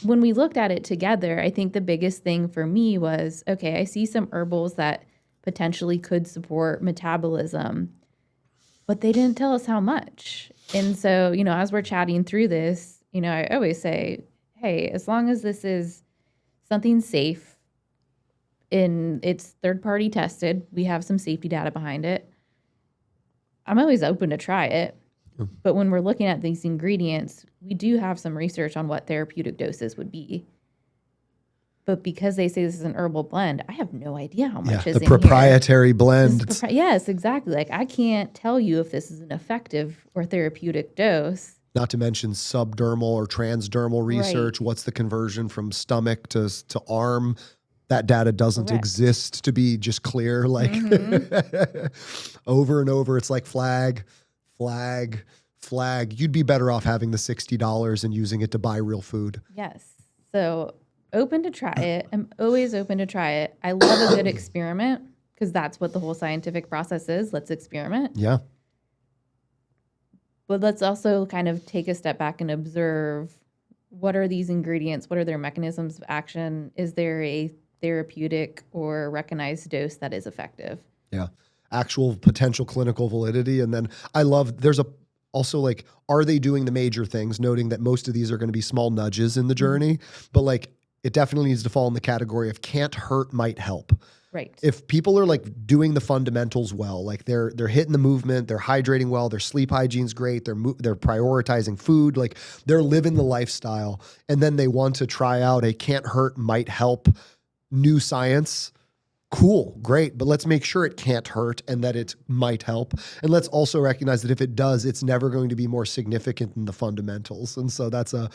When we looked at it together, I think the biggest thing for me was, okay, I see some herbals that potentially could support metabolism, but they didn't tell us how much. And so, as we're chatting through this, I always say, hey, as long as this is something safe, and it's third-party tested, we have some safety data behind it, I'm always open to try it. But when we're looking at these ingredients, we do have some research on what therapeutic doses would be. But because they say this is an herbal blend, I have no idea how much is in the proprietary here. blend. Yes, exactly. Like, I can't tell you if this is an effective or therapeutic dose. Not to mention subdermal or transdermal research. Right. What's the conversion from stomach to arm? That data doesn't Correct. exist, to be just clear. Like over and over, it's like flag. You'd be better off having the $60 and using it to buy real food. Yes. So open to try it. I'm always open to try it. I love a good experiment because that's what the whole scientific process is. Let's experiment. Yeah. But let's also kind of take a step back and observe, what are these ingredients? What are their mechanisms of action? Is there a therapeutic or recognized dose that is effective? Yeah. Actual potential clinical validity. And then there's also like, are they doing the major things? Noting that most of these are going to be small nudges in the journey, but like it definitely needs to fall in the category of can't hurt, might help. Right. If people are like doing the fundamentals well, like they're hitting the movement, they're hydrating well, their sleep hygiene's great, they're prioritizing food, like they're living the lifestyle, and then they want to try out a can't hurt, might help new science. Cool, great, but let's make sure it can't hurt and that it might help. And let's also recognize that if it does, it's never going to be more significant than the fundamentals. And so that's a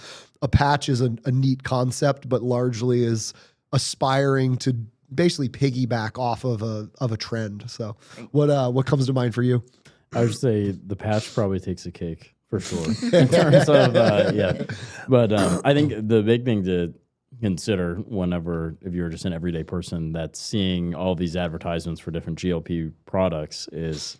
patch is a neat concept, but largely is aspiring to basically piggyback off of a trend. So what comes to mind for you? I would say the patch probably takes a cake for sure in terms of, yeah. But I think the big thing to consider whenever, if you're just an everyday person that's seeing all these advertisements for different GLP products is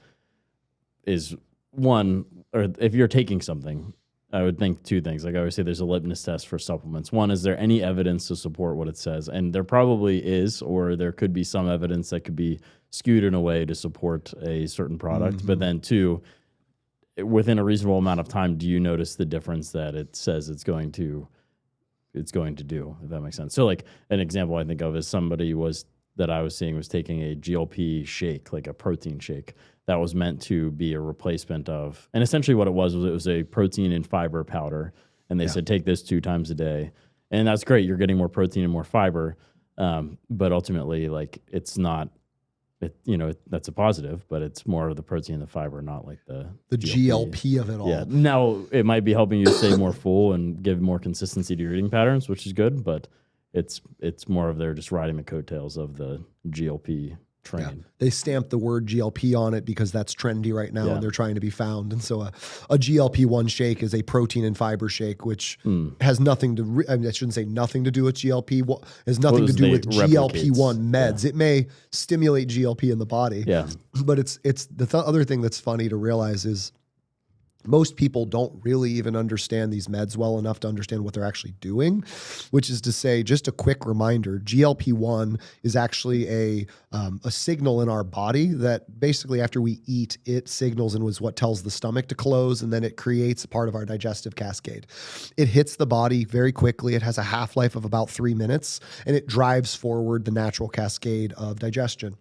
one, or if you're taking something, I would think two things. Like I always say, there's a litmus test for supplements. One, is there any evidence to support what it says? And there probably is, or there could be some evidence that could be skewed in a way to support a certain product. Mm-hmm. But then two, within a reasonable amount of time, do you notice the difference that it says it's going to do, if that makes sense? So like an example I think of is somebody that I was seeing was taking a GLP shake, like a protein shake that was meant to be a replacement of, and essentially what it was a protein and fiber powder. And they said, take this 2 times a day. And that's great. You're getting more protein and more fiber. But ultimately, like, it's not, that's a positive, but it's more of the protein and the fiber, not like the GLP of it all. Yeah. Now it might be helping you stay more full and give more consistency to your eating patterns, which is good, but it's more of they're just riding the coattails of the GLP train. Yeah. They stamp the word GLP on it because that's trendy right now and they're trying to be found. And so a GLP-1 shake is a protein and fiber shake, which has nothing to, I shouldn't say nothing to do with GLP, has nothing to do with GLP-1 meds. It may stimulate GLP in the body, but it's the other thing that's funny to realize is most people don't really even understand these meds well enough to understand what they're actually doing, which is to say, just a quick reminder, GLP-1 is actually a signal in our body that basically after we eat, it signals and was what tells the stomach to close, and then it creates a part of our digestive cascade. It hits the body very quickly. It has a half-life of about 3 minutes, and it drives forward the natural cascade of digestion.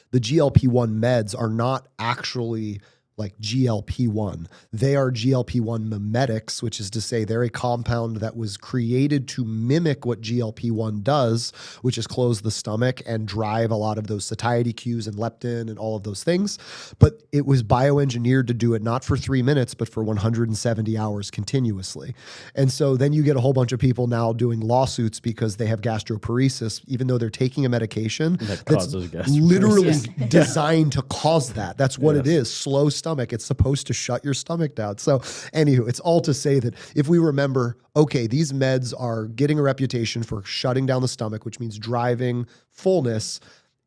The GLP-1 meds are not actually like GLP-1. They are GLP-1 mimetics, which is to say they're a compound that was created to mimic what GLP-1 does, which is close the stomach and drive a lot of those satiety cues and leptin and all of those things. But it was bioengineered to do it not for 3 minutes, but for 170 hours continuously. And so then you get a whole bunch of people now doing lawsuits because they have gastroparesis, even though they're taking a medication That that's causes gastroparesis. literally designed to cause that. That's what it Yes. is. Slow stomach. It's supposed to shut your stomach down. So anywho, it's all to say that if we remember, okay, these meds are getting a reputation for shutting down the stomach, which means driving fullness.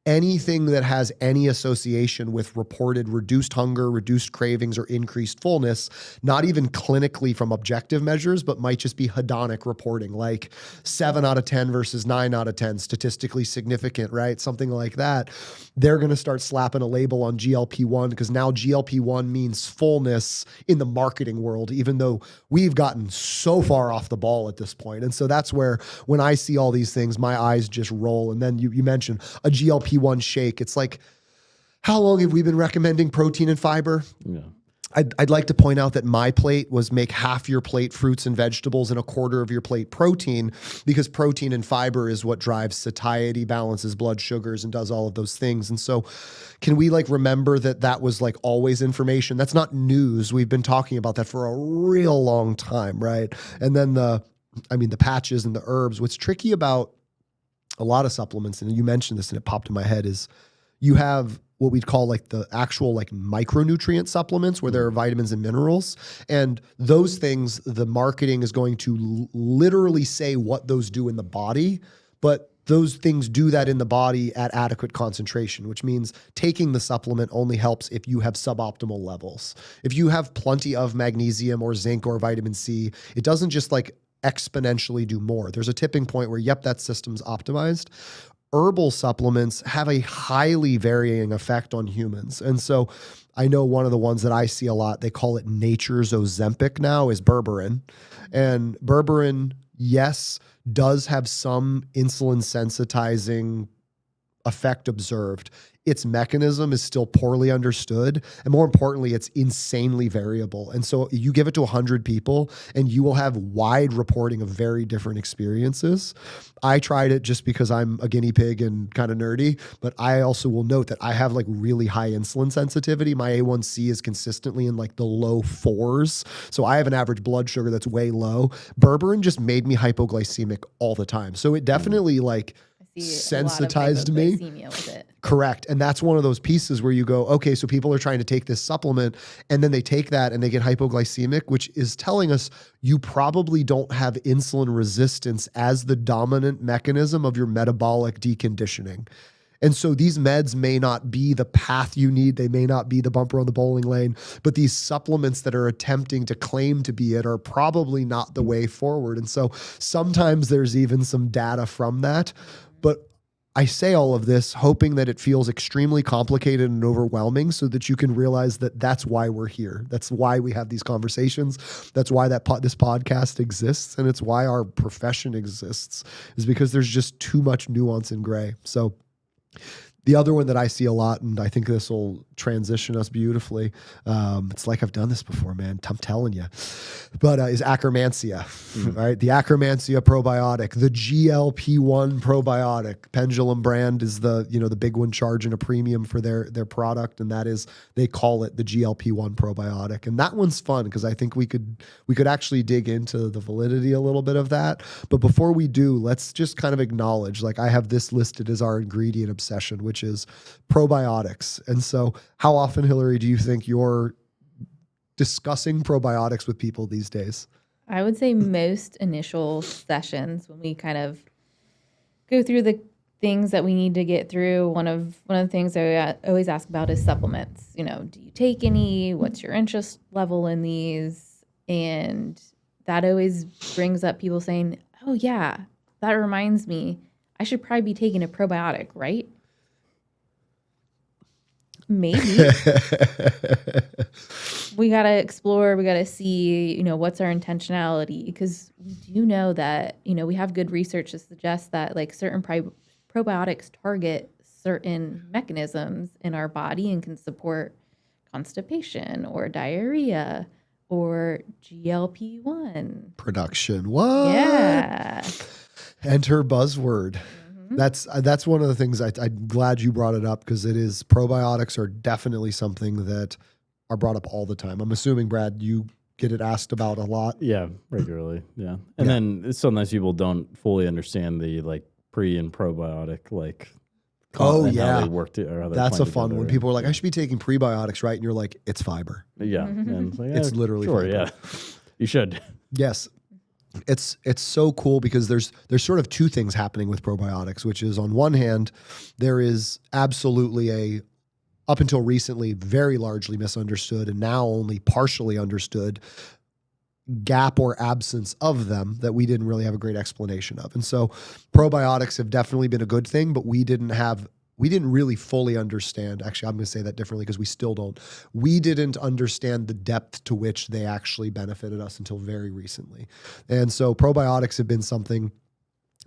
Anything that has any association with reported reduced hunger, reduced cravings, or increased fullness, not even clinically from objective measures, but might just be hedonic reporting, like 7 out of 10 versus 9 out of 10, statistically significant, right? Something like that. They're going to start slapping a label on GLP-1 because now GLP-1 means fullness in the marketing world, even though we've gotten so far off the ball at this point. And so that's where when I see all these things, my eyes just roll. And then you mentioned a GLP-1 shake. It's like, how long have we been recommending protein and fiber? Yeah. I'd like to point out that my plate was make half your plate fruits and vegetables and a quarter of your plate protein, because protein and fiber is what drives satiety, balances blood sugars, and does all of those things. And so can we like remember that that was like always information? That's not news. We've been talking about that for a real long time, right? And then the patches and the herbs. What's tricky about a lot of supplements, and you mentioned this and it popped in my head, is you have what we'd call like the actual like micronutrient supplements where there are vitamins and minerals. And those things, the marketing is going to literally say what those do in the body, but those things do that in the body at adequate concentration, which means taking the supplement only helps if you have suboptimal levels. If you have plenty of magnesium or zinc or vitamin C, it doesn't just like exponentially do more. There's a tipping point where, yep, that system's optimized. Herbal supplements have a highly varying effect on humans. And so I know one of the ones that I see a lot, they call it nature's Ozempic now, is berberine. And berberine, yes, does have some insulin sensitizing effect observed. Its mechanism is still poorly understood. And more importantly, it's insanely variable. And so you give it to 100 people and you will have wide reporting of very different experiences. I tried it just because I'm a guinea pig and kind of nerdy, but I also will note that I have like really high insulin sensitivity. My A1C is consistently in like the low 4s. So I have an average blood sugar that's way low. Berberine just made me hypoglycemic all the time. So it definitely like sensitized me. With it. Correct. And that's one of those pieces where you go, okay, so people are trying to take this supplement and then they take that and they get hypoglycemic, which is telling us you probably don't have insulin resistance as the dominant mechanism of your metabolic deconditioning. And so these meds may not be the path you need. They may not be the bumper on the bowling lane, but these supplements that are attempting to claim to be it are probably not the way forward. And so sometimes there's even some data from that. But I say all of this hoping that it feels extremely complicated and overwhelming so that you can realize that that's why we're here. That's why we have these conversations. That's why this podcast exists. And it's why our profession exists, is because there's just too much nuance and gray. So the other one that I see a lot, and I think this will transition us beautifully. It's like I've done this before, man. I'm telling you. But is Akkermansia, right? The Akkermansia probiotic, the GLP-1 probiotic. Pendulum brand is the big one charging a premium for their product, and that is, they call it the GLP-1 probiotic. And that one's fun because I think we could actually dig into the validity a little bit of that. But before we do, let's just kind of acknowledge, like I have this listed as our ingredient obsession, which is probiotics. And so how often, Hillary, do you think you're discussing probiotics with people these days? I would say most initial sessions when we kind of go through the things that we need to get through. One of the things I always ask about is supplements. Do you take any? What's your interest level in these? And that always brings up people saying, "Oh yeah, that reminds me, I should probably be taking a probiotic, right?" Maybe. We got to explore. We got to see, what's our intentionality, because we do know that, we have good research to suggest that like certain probiotics target certain mechanisms in our body and can support constipation or diarrhea or GLP-1. Production. What? Yeah. Enter buzzword. That's one of the things I'm glad you brought it up, because it is, probiotics are definitely something that are brought up all the time. I'm assuming, Brad, you get it asked about a lot. Yeah, regularly. Yeah. And then sometimes people don't fully understand the like pre and probiotic, like, Oh, and yeah. how they work or how they That's a blend fun one. together. People are like, I should be taking prebiotics, right? And you're like, it's fiber. Yeah. And it's, like, It's literally sure, fiber. yeah. You should. Yes. It's so cool because there's sort of two things happening with probiotics, which is, on one hand, there is absolutely up until recently, very largely misunderstood and now only partially understood gap or absence of them that we didn't really have a great explanation of. And so probiotics have definitely been a good thing, but we didn't really fully understand. Actually, I'm going to say that differently because we still don't. We didn't understand the depth to which they actually benefited us until very recently. And so probiotics have been something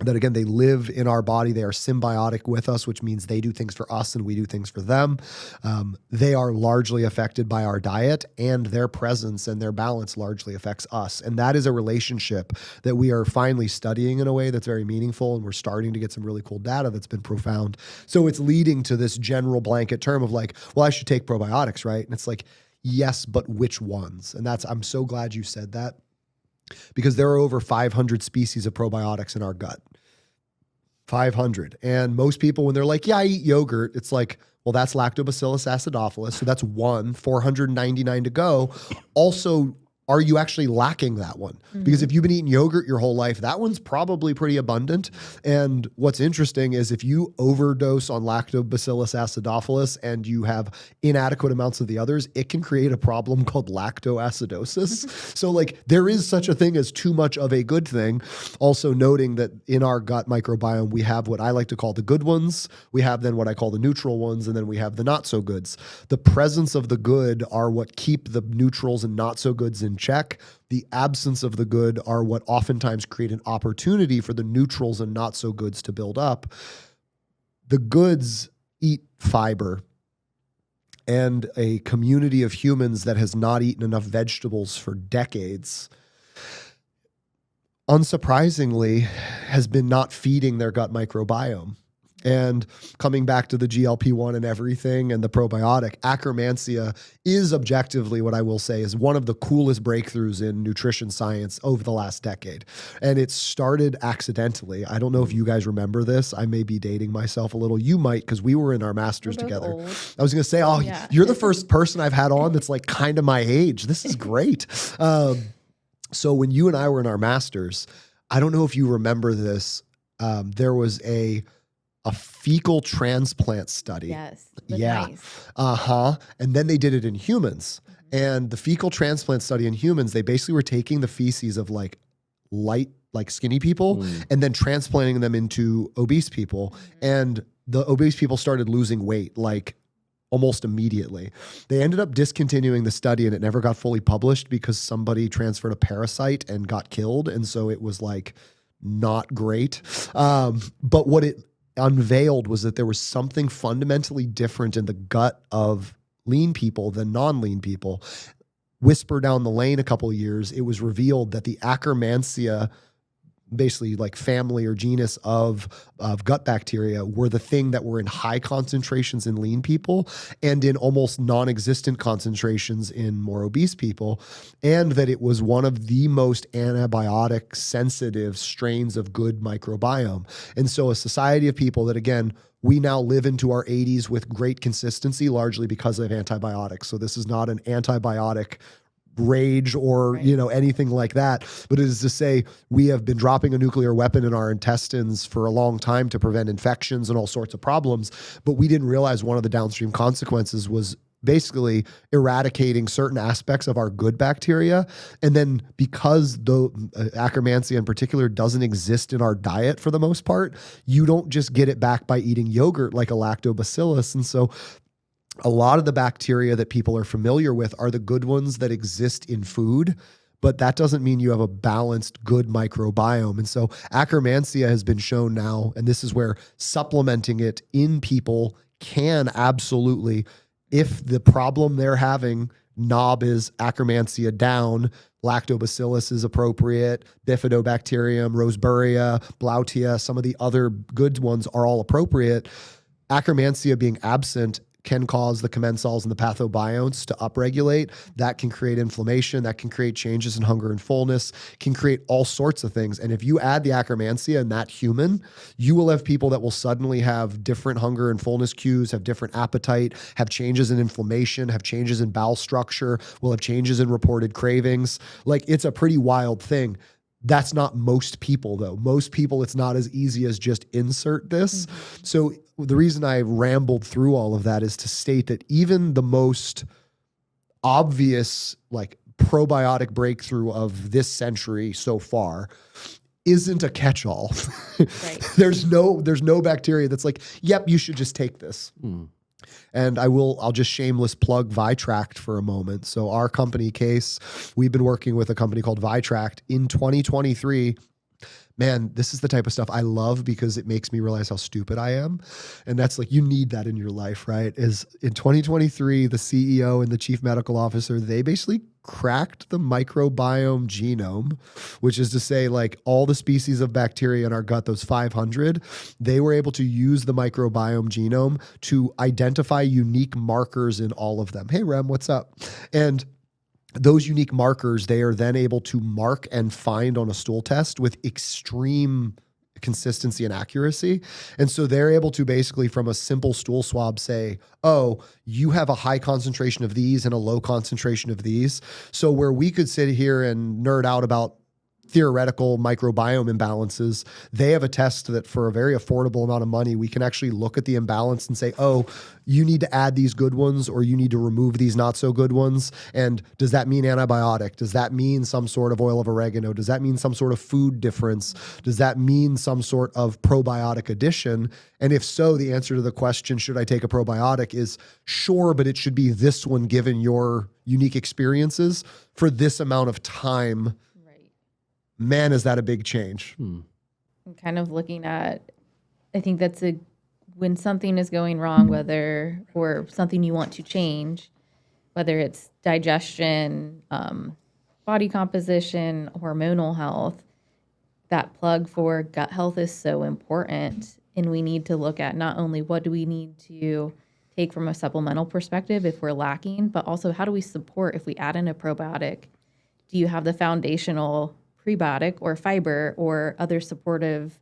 that, again, they live in our body. They are symbiotic with us, which means they do things for us and we do things for them. They are largely affected by our diet, and their presence and their balance largely affects us. And that is a relationship that we are finally studying in a way that's very meaningful, and we're starting to get some really cool data that's been profound. So it's leading to this general blanket term of like, well, I should take probiotics, right? And it's like, yes, but which ones? And I'm so glad you said that, because there are over 500 species of probiotics in our gut. 500. And most people, when they're like, yeah, I eat yogurt, it's like, well, that's Lactobacillus acidophilus. So that's 499 to go. Also, are you actually lacking that one? Because if you've been eating yogurt your whole life, that one's probably pretty abundant. And what's interesting is if you overdose on Lactobacillus acidophilus and you have inadequate amounts of the others, it can create a problem called lactoacidosis. So like, there is such a thing as too much of a good thing. Also noting that in our gut microbiome, we have what I like to call the good ones. We have then what I call the neutral ones, and then we have the not so goods. The presence of the good are what keep the neutrals and not so goods in check. The absence of the good are what oftentimes create an opportunity for the neutrals and not so goods to build up. The goods eat fiber, and a community of humans that has not eaten enough vegetables for decades, unsurprisingly, has been not feeding their gut microbiome. And coming back to the GLP-1 and everything and the probiotic, Akkermansia is objectively, what I will say, is one of the coolest breakthroughs in nutrition science over the last decade. And it started accidentally. I don't know if you guys remember this. I may be dating myself a little. You might, because we were in our masters together. Old. I was going to say, Yeah. You're the first person I've had on that's like kind of my age. This is great. So when you and I were in our masters, I don't know if you remember this. There was a fecal transplant study. Yes. With Yeah. mice. And then they did it in humans. And the fecal transplant study in humans, they basically were taking the feces of like skinny people and then transplanting them into obese people. And the obese people started losing weight like almost immediately. They ended up discontinuing the study, and it never got fully published because somebody transferred a parasite and got killed. And so it was like not great. But what it unveiled was that there was something fundamentally different in the gut of lean people than non-lean people. Whisper down the lane a couple of years, it was revealed that the Akkermansia, basically like family or genus of gut bacteria, were the thing that were in high concentrations in lean people and in almost non-existent concentrations in more obese people, and that it was one of the most antibiotic sensitive strains of good microbiome. And so a society of people that, again, we now live into our 80s with great consistency, largely because of antibiotics. So this is not an antibiotic rage or anything like that, but it is to say we have been dropping a nuclear weapon in our intestines for a long time to prevent infections and all sorts of problems, but we didn't realize one of the downstream consequences was basically eradicating certain aspects of our good bacteria. And then because the Akkermansia in particular doesn't exist in our diet for the most part, you don't just get it back by eating yogurt like a lactobacillus. And so a lot of the bacteria that people are familiar with are the good ones that exist in food, but that doesn't mean you have a balanced, good microbiome. And so Akkermansia has been shown now, and this is where supplementing it in people can absolutely If the problem they're having, knob is Akkermansia down, lactobacillus is appropriate, bifidobacterium, roseburia, blautia, some of the other good ones are all appropriate. Akkermansia being absent can cause the commensals and the pathobionts to upregulate. That can create inflammation. That can create changes in hunger and fullness, can create all sorts of things. And if you add the Akkermansia in that human, you will have people that will suddenly have different hunger and fullness cues, have different appetite, have changes in inflammation, have changes in bowel structure, will have changes in reported cravings. Like, it's a pretty wild thing. That's not most people, though. Most people, it's not as easy as just insert this. So the reason I rambled through all of that is to state that even the most obvious, like, probiotic breakthrough of this century so far isn't a catch-all. Right. There's no bacteria that's like, yep, you should just take this. And I'll just shameless plug Vitract for a moment. So our company Case, we've been working with a company called Vitract in 2023. Man, this is the type of stuff I love because it makes me realize how stupid I am. And that's like, you need that in your life, right? Is in 2023, the CEO and the chief medical officer, they basically cracked the microbiome genome, which is to say, like, all the species of bacteria in our gut, those 500, they were able to use the microbiome genome to identify unique markers in all of them. Hey, Rem, what's up? And those unique markers, they are then able to mark and find on a stool test with extreme consistency and accuracy. And so they're able to basically, from a simple stool swab, say, oh, you have a high concentration of these and a low concentration of these. So where we could sit here and nerd out about theoretical microbiome imbalances, they have a test that for a very affordable amount of money, we can actually look at the imbalance and say, oh, you need to add these good ones or you need to remove these not so good ones. And does that mean antibiotic? Does that mean some sort of oil of oregano? Does that mean some sort of food difference? Does that mean some sort of probiotic addition? And if so, the answer to the question, should I take a probiotic, is sure, but it should be this one given your unique experiences for this amount of time. Man, is that a big change? I'm kind of looking at, I think that's when something is going wrong, or something you want to change, whether it's digestion, body composition, hormonal health, that plug for gut health is so important. And we need to look at not only what do we need to take from a supplemental perspective if we're lacking, but also how do we support if we add in a probiotic? Do you have the foundational prebiotic or fiber or other supportive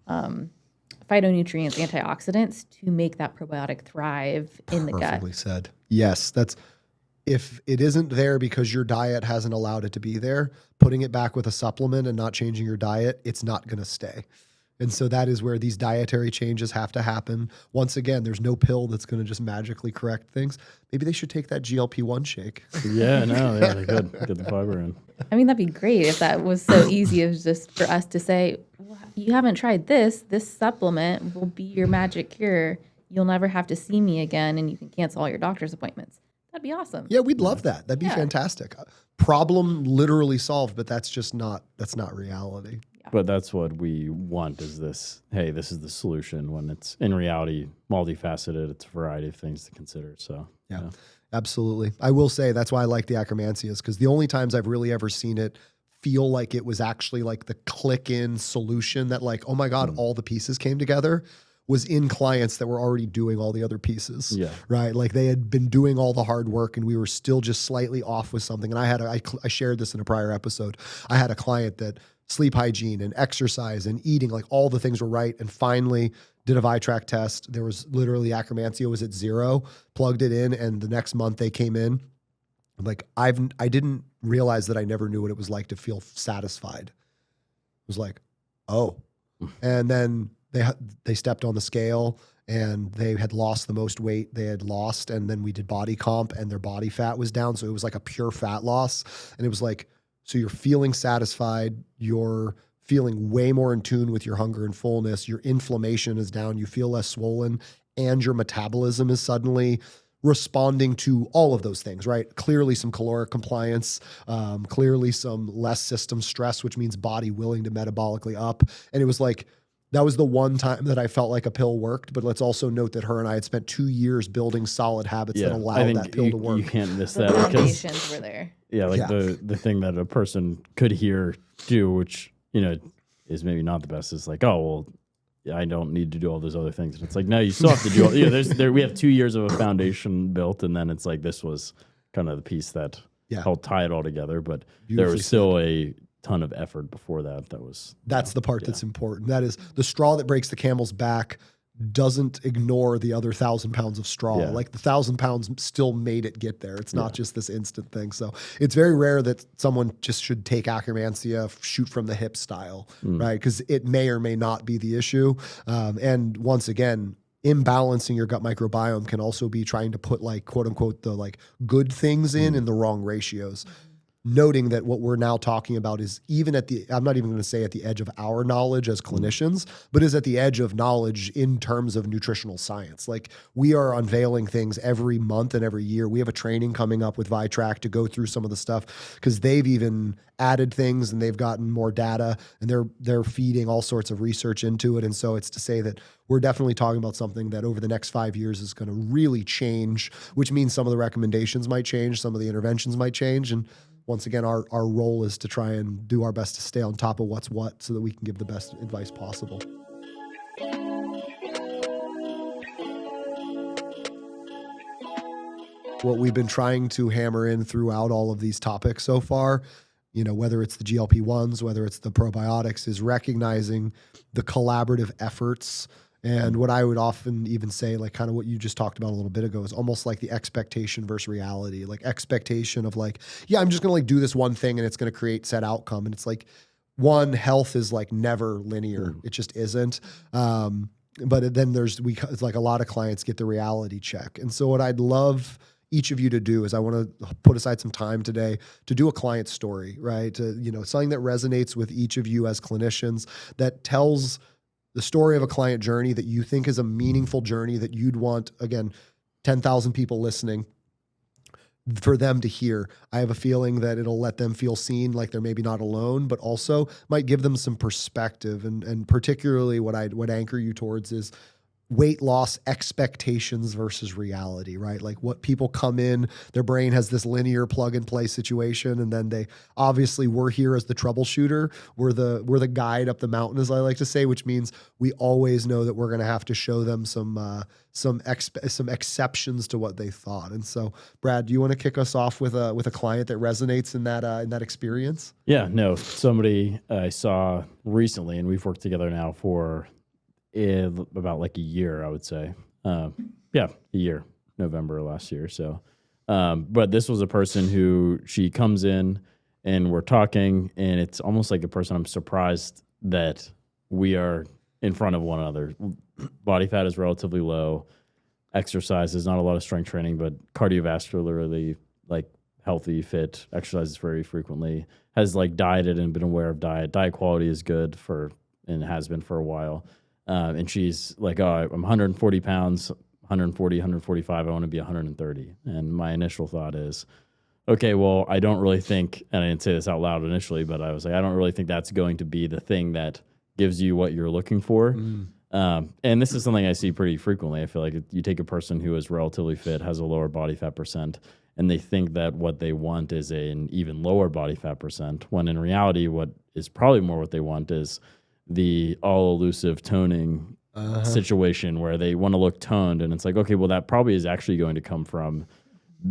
phytonutrients, antioxidants to make that probiotic thrive in the gut? Perfectly said. Yes, if it isn't there because your diet hasn't allowed it to be there, putting it back with a supplement and not changing your diet, it's not going to stay. And so that is where these dietary changes have to happen. Once again, there's no pill that's going to just magically correct things. Maybe they should take that GLP-1 shake. Yeah, no, yeah, they could get the fiber in. I mean, that'd be great if that was so easy as just for us to say, well, you haven't tried this supplement will be your magic cure. You'll never have to see me again and you can cancel all your doctor's appointments. That'd be awesome. Yeah, we'd love that. That'd be fantastic. Problem literally solved, but that's not reality. But that's what we want, is this, hey, this is the solution, when it's in reality multifaceted. It's a variety of things to consider. So yeah. Absolutely. I will say that's why I like the Akkermansias, because the only times I've really ever seen it feel like it was actually like the click-in solution that, like, oh my God, all the pieces came together, was in clients that were already doing all the other pieces. Yeah. Right? Like, they had been doing all the hard work and we were still just slightly off with something. And I shared this in a prior episode. I had a client that sleep hygiene and exercise and eating, like, all the things were right, and finally did a Vitract test. There was literally Akkermansia was at 0, plugged it in, and the next month they came in. Like, I didn't realize that I never knew what it was like to feel satisfied. It was like, oh. And then they stepped on the scale and they had lost the most weight they had lost. And then we did body comp and their body fat was down. So it was like a pure fat loss. And it was like, so you're feeling satisfied, you're feeling way more in tune with your hunger and fullness, your inflammation is down, you feel less swollen, and your metabolism is suddenly responding to all of those things, right? Clearly some caloric compliance, clearly some less system stress, which means body willing to metabolically up. And it was like, that was the one time that I felt like a pill worked. But let's also note that her and I had spent 2 years building solid habits that I allowed think that pill to work. you can't miss The that because foundations were there. yeah, like Yeah. the thing that a person could hear do, which is maybe not the best, is like, oh well, yeah, I don't need to do all those other things. And it's like, no, you still have to do all, we have 2 years of a foundation built, and then it's like this was kind of the piece that helped tie it all together. But there was still a ton of effort before that. That's the part that's important. That is the straw that breaks the camel's back doesn't ignore the other 1,000 pounds of straw. Yeah. Like the 1,000 pounds still made it get there. It's not just this instant thing. So it's very rare that someone just should take Akkermansia, shoot from the hip style, right? Because it may or may not be the issue. And once again, imbalancing your gut microbiome can also be trying to put like quote unquote the like good things in the wrong ratios. Noting that what we're now talking about is even at the, I'm not even going to say at the edge of our knowledge as clinicians, but is at the edge of knowledge in terms of nutritional science. Like we are unveiling things every month and every year. We have a training coming up with Vitrac to go through some of the stuff because they've even added things and they've gotten more data and they're feeding all sorts of research into it. And so it's to say that we're definitely talking about something that over the next 5 years is going to really change, which means some of the recommendations might change, some of the interventions might change. And once again, our role is to try and do our best to stay on top of what's what so that we can give the best advice possible. What we've been trying to hammer in throughout all of these topics so far, whether it's the GLP-1s, whether it's the probiotics, is recognizing the collaborative efforts. And what I would often even say, like kind of what you just talked about a little bit ago, is almost like the expectation versus reality. Like expectation of like, yeah, I'm just going to like do this one thing and it's going to create set outcome. And it's like, one, health is like never linear. It just isn't. But then it's like a lot of clients get the reality check. And so what I'd love each of you to do is I want to put aside some time today to do a client story, right? Something that resonates with each of you as clinicians, that tells the story of a client journey that you think is a meaningful journey that you'd want, again, 10,000 people listening for them to hear. I have a feeling that it'll let them feel seen, like they're maybe not alone, but also might give them some perspective. And particularly what I'd anchor you towards is weight loss expectations versus reality, right? Like what people come in, their brain has this linear plug and play situation. And then we're here as the troubleshooter. We're the guide up the mountain, as I like to say, which means we always know that we're going to have to show them some exceptions to what they thought. And so Brad, do you want to kick us off with a client that resonates in that experience? Yeah, no, somebody I saw recently, and we've worked together now for about like a year, I would say. A year, November last year. So, but this was a person who she comes in and we're talking, and it's almost like a person I'm surprised that we are in front of one another. Body fat is relatively low. Exercise is not a lot of strength training, but cardiovascularly like healthy, fit, exercises very frequently, has like dieted and been aware of diet. Diet quality is good and has been for a while. And she's like, oh, I'm 140 pounds, 140, 145. I want to be 130. And my initial thought is, okay, well, I don't really think, and I didn't say this out loud initially, but I was like, I don't really think that's going to be the thing that gives you what you're looking for. And this is something I see pretty frequently. I feel like you take a person who is relatively fit, has a lower body fat percent, and they think that what they want is an even lower body fat percent, when in reality, what is probably more what they want is the all-elusive toning situation where they want to look toned. And it's like, okay, well, that probably is actually going to come from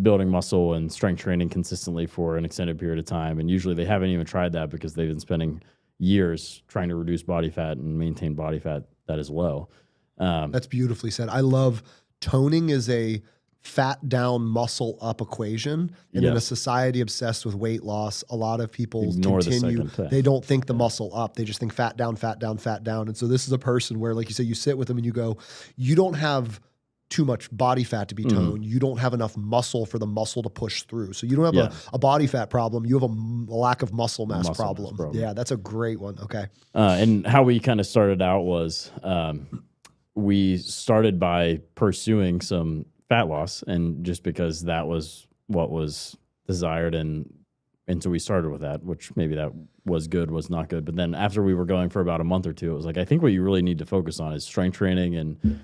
building muscle and strength training consistently for an extended period of time. And usually they haven't even tried that because they've been spending years trying to reduce body fat and maintain body fat that is low. That's beautifully said. I love toning is a fat down, muscle up equation. And in a society obsessed with weight loss, a lot of people they don't think the muscle up. They just think fat down, fat down, fat down. And so this is a person where, like you say, you sit with them and you go, you don't have too much body fat to be toned. You don't have enough muscle for the muscle to push through. So you don't have a body fat problem. You have a lack of muscle mass problem. Yeah, that's a great one. Okay. And how we kind of started out was we started by pursuing some fat loss, and just because that was what was desired, and And so we started with that, which maybe that was good, was not good. But then after we were going for about a month or two, it was like, I think what you really need to focus on is strength training and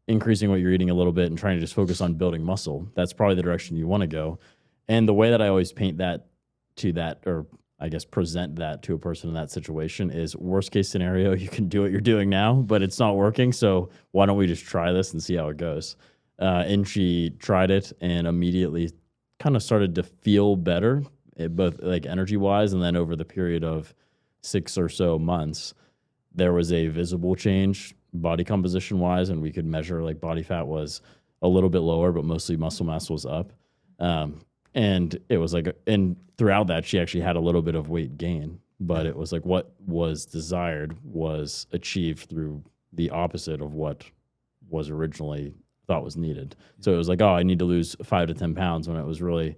increasing what you're eating a little bit and trying to just focus on building muscle. That's probably the direction you want to go. And the way that I always paint that to that, or I guess present that to a person in that situation, is worst case scenario, you can do what you're doing now, but it's not working. So why don't we just try this and see how it goes? And she tried it and immediately kind of started to feel better, both like energy wise. And then over the period of 6 or so months, there was a visible change body composition wise. And we could measure like body fat was a little bit lower, but mostly muscle mass was up. And it was like, and throughout that, she actually had a little bit of weight gain, but it was like what was desired was achieved through the opposite of what was originally thought was needed. So it was like, oh, I need to lose 5 to 10 pounds, when it was really,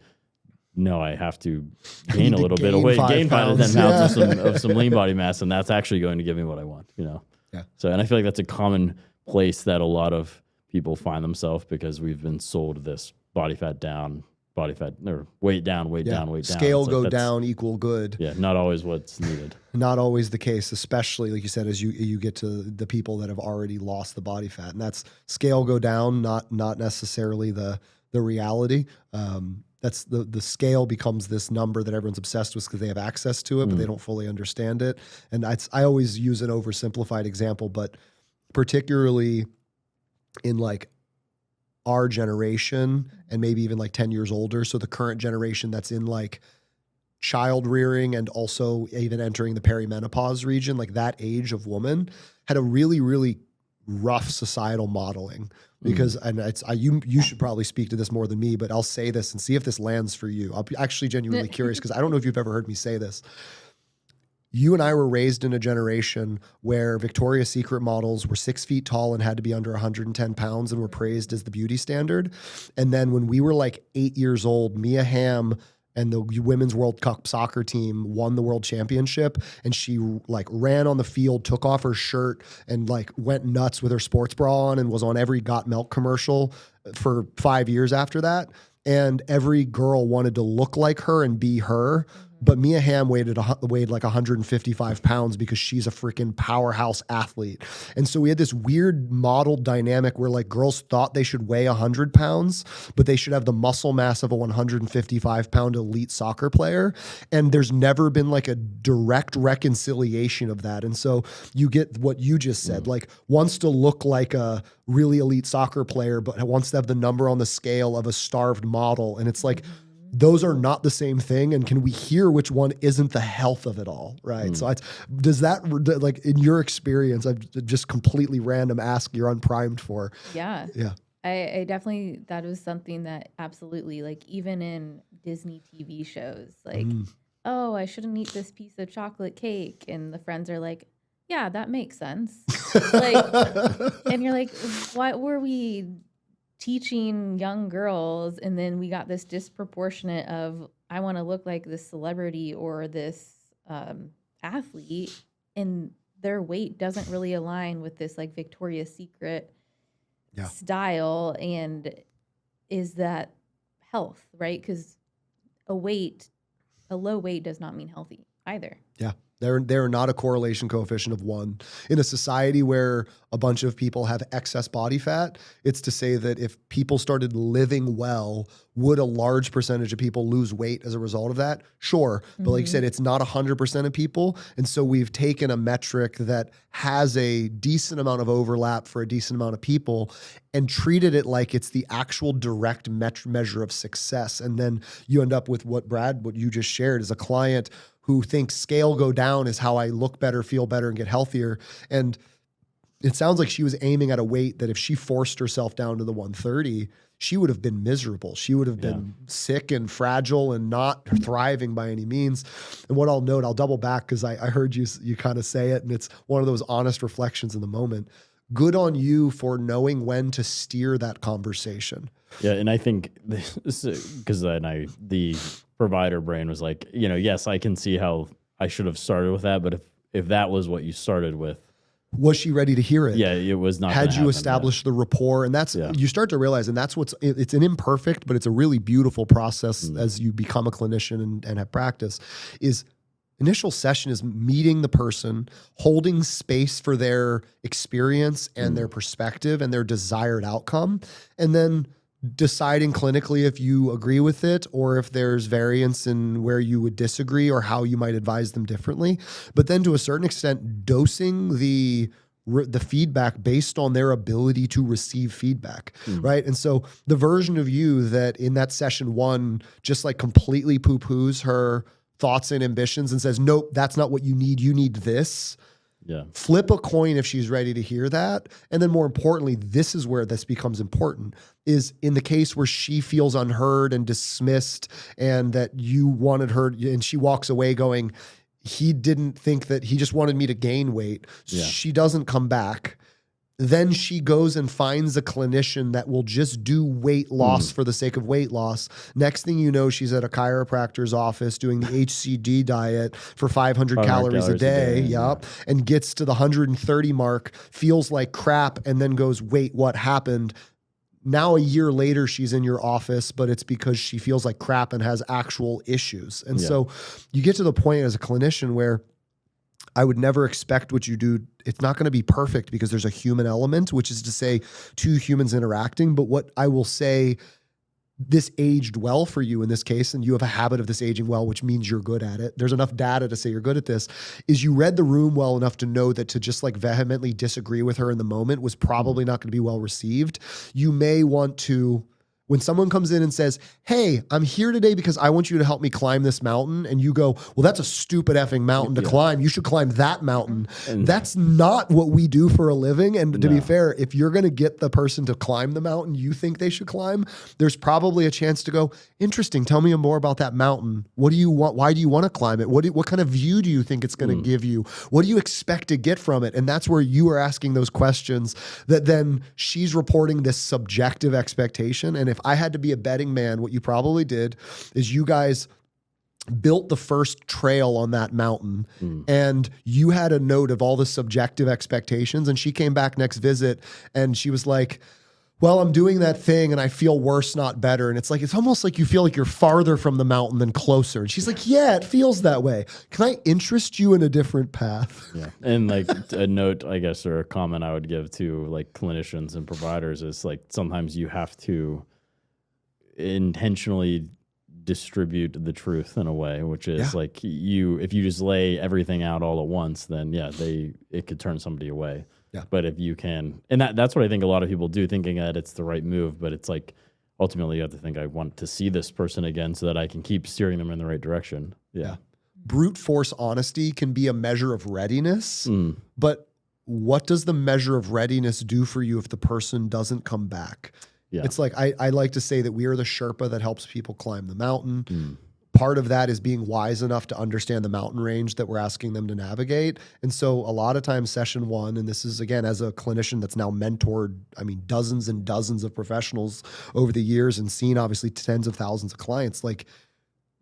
no, I have to gain a little bit of weight, gain 5 to 10 pounds of some lean body mass, and that's actually going to give me what I want, you know? Yeah. So, and I feel like that's a common place that a lot of people find themselves, because we've been sold this body fat down, body fat, or weight down, weight down, weight down. Scale go down equal good. Yeah, not always what's needed. Not always the case, especially like you said, as you get to the people that have already lost the body fat, and that's scale go down, not necessarily the reality. That's the scale becomes this number that everyone's obsessed with because they have access to it, but they don't fully understand it. And I always use an oversimplified example, but particularly in like our generation and maybe even like 10 years older. So the current generation that's in like child rearing and also even entering the perimenopause region, like that age of woman, had a really, really rough societal modeling. Because and you should probably speak to this more than me, but I'll say this and see if this lands for you. I'll be actually genuinely curious, because I don't know if you've ever heard me say this. You and I were raised in a generation where Victoria's Secret models were 6 feet tall and had to be under 110 pounds and were praised as the beauty standard. And then when we were like 8 years old, Mia Hamm and the Women's World Cup soccer team won the world championship, and she like ran on the field, took off her shirt, and like went nuts with her sports bra on, and was on every Got Milk commercial for 5 years after that. And every girl wanted to look like her and be her. But Mia Hamm weighed like 155 pounds because she's a freaking powerhouse athlete. And so we had this weird model dynamic where like girls thought they should weigh 100 pounds, but they should have the muscle mass of a 155 pound elite soccer player. And there's never been like a direct reconciliation of that. And so you get what you just said, like wants to look like a really elite soccer player, but wants to have the number on the scale of a starved model. And it's like, those are not the same thing. And can we hear which one isn't the health of it all? Right. So does that, like in your experience, I've just completely random ask you're unprimed for. Yeah. Yeah. I definitely, that was something that absolutely, like even in Disney TV shows, like, oh, I shouldn't eat this piece of chocolate cake. And the friends are like, yeah, that makes sense. Like, and you're like, what were we teaching young girls? And then we got this disproportionate of, I want to look like this celebrity or this athlete, and their weight doesn't really align with this like Victoria's Secret style. And is that health, right? Because a low weight does not mean healthy either. Yeah. They're not a correlation coefficient of 1. In a society where a bunch of people have excess body fat, it's to say that if people started living well, would a large percentage of people lose weight as a result of that? Sure. But like you said, it's not 100% of people. And so we've taken a metric that has a decent amount of overlap for a decent amount of people and treated it like it's the actual direct measure of success. And then you end up with what you just shared, is a client who thinks scale go down is how I look better, feel better, and get healthier. And it sounds like she was aiming at a weight that if she forced herself down to the 130, she would have been miserable. She would have been sick and fragile and not thriving by any means. And what I'll note, I'll double back because I heard you kind of say it, and it's one of those honest reflections in the moment. Good on you for knowing when to steer that conversation. Yeah, and I think because then the provider brain was like, yes, I can see how I should have started with that, but if that was what you started with, Was she ready to hear it? Yeah, it was not. Had gonna you happen, established the rapport? And that's, Yeah. you start to realize, and that's it's an imperfect, but it's a really beautiful process as you become a clinician and have practice, is initial session is meeting the person, holding space for their experience and their perspective and their desired outcome, and then deciding clinically if you agree with it or if there's variance in where you would disagree or how you might advise them differently. But then to a certain extent, dosing the feedback based on their ability to receive feedback, right? And so the version of you that in that session one just like completely poo-poos her thoughts and ambitions and says, nope, that's not what you need this. Yeah. Flip a coin if she's ready to hear that. And then more importantly, this is where this becomes important, is in the case where she feels unheard and dismissed and that you wanted her and she walks away going, he didn't think that, he just wanted me to gain weight. Yeah. She doesn't come back. Then she goes and finds a clinician that will just do weight loss for the sake of weight loss. Next thing you know, she's at a chiropractor's office doing the HCD diet for 500 calories a day. Yep. And gets to the 130 mark, feels like crap, and then goes, wait, what happened? Now a year later, she's in your office, but it's because she feels like crap and has actual issues. And so you get to the point as a clinician where I would never expect what you do. It's not going to be perfect because there's a human element, which is to say two humans interacting. But what I will say, this aged well for you in this case, and you have a habit of this aging well, which means you're good at it. There's enough data to say you're good at this, is you read the room well enough to know that to just like vehemently disagree with her in the moment was probably not going to be well received. You may want to, when someone comes in and says, hey, I'm here today because I want you to help me climb this mountain, and you go, well, that's a stupid effing mountain to climb. You should climb that mountain. And that's not what we do for a living. And to be fair, if you're going to get the person to climb the mountain you think they should climb, there's probably a chance to go, interesting, tell me more about that mountain. What do you want? Why do you want to climb it? What kind of view do you think it's going to give you? What do you expect to get from it? And that's where you are asking those questions that then she's reporting this subjective expectation. And if I had to be a betting man, what you probably did is you guys built the first trail on that mountain and you had a note of all the subjective expectations, and she came back next visit and she was like, well, I'm doing that thing and I feel worse, not better. And it's like, it's almost like you feel like you're farther from the mountain than closer. And she's like, yeah, it feels that way. Can I interest you in a different path? Yeah. And like a note, I guess, or a comment I would give to like clinicians and providers is like, sometimes you have to intentionally distribute the truth in a way, which is like if you just lay everything out all at once, then it could turn somebody away. Yeah. But if you can, and that's what I think a lot of people do, thinking that it's the right move, but it's like, ultimately you have to think, I want to see this person again so that I can keep steering them in the right direction. Yeah. Brute force honesty can be a measure of readiness, but what does the measure of readiness do for you if the person doesn't come back? Yeah. It's like, I like to say that we are the Sherpa that helps people climb the mountain. Part of that is being wise enough to understand the mountain range that we're asking them to navigate. And so a lot of times session one, and this is again, as a clinician that's now mentored, I mean, dozens and dozens of professionals over the years and seen obviously tens of thousands of clients, like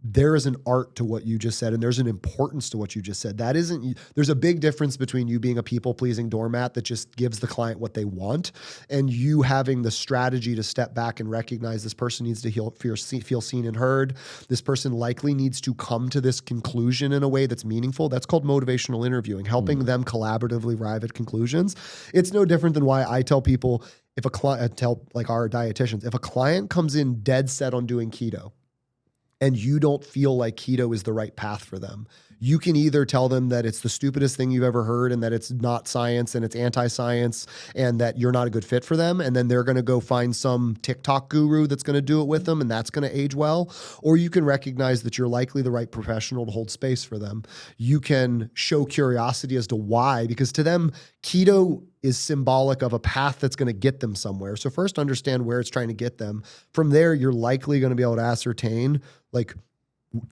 there is an art to what you just said, and there's an importance to what you just said. That isn't, there's a big difference between you being a people-pleasing doormat that just gives the client what they want, and you having the strategy to step back and recognize this person needs to feel seen and heard. This person likely needs to come to this conclusion in a way that's meaningful. That's called motivational interviewing, helping them collaboratively arrive at conclusions. It's no different than why I tell people, if a client, tell like our dietitians, if a client comes in dead set on doing keto, and you don't feel like keto is the right path for them, you can either tell them that it's the stupidest thing you've ever heard and that it's not science and it's anti-science and that you're not a good fit for them, and then they're going to go find some TikTok guru that's going to do it with them and that's going to age well. Or you can recognize that you're likely the right professional to hold space for them. You can show curiosity as to why, because to them, keto is symbolic of a path that's going to get them somewhere. So first understand where it's trying to get them. From there, you're likely going to be able to ascertain, like,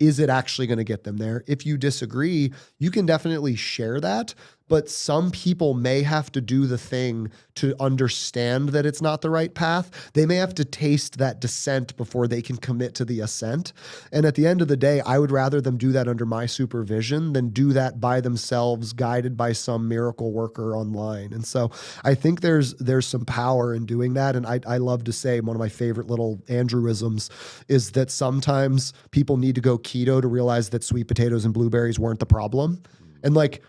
is it actually going to get them there? If you disagree, you can definitely share that, but some people may have to do the thing to understand that it's not the right path. They may have to taste that descent before they can commit to the ascent. And at the end of the day, I would rather them do that under my supervision than do that by themselves, guided by some miracle worker online. And so I think there's some power in doing that. And I love to say, one of my favorite little Andrewisms is that sometimes people need to go keto to realize that sweet potatoes and blueberries weren't the problem. And like,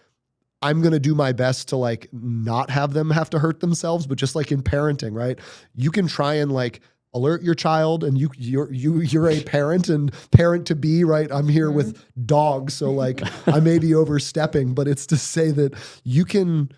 I'm going to do my best to like not have them have to hurt themselves, but just like in parenting, right? You can try and like alert your child, and you're a parent and parent to be, right? I'm here with dogs. So like I may be overstepping, but it's to say that you can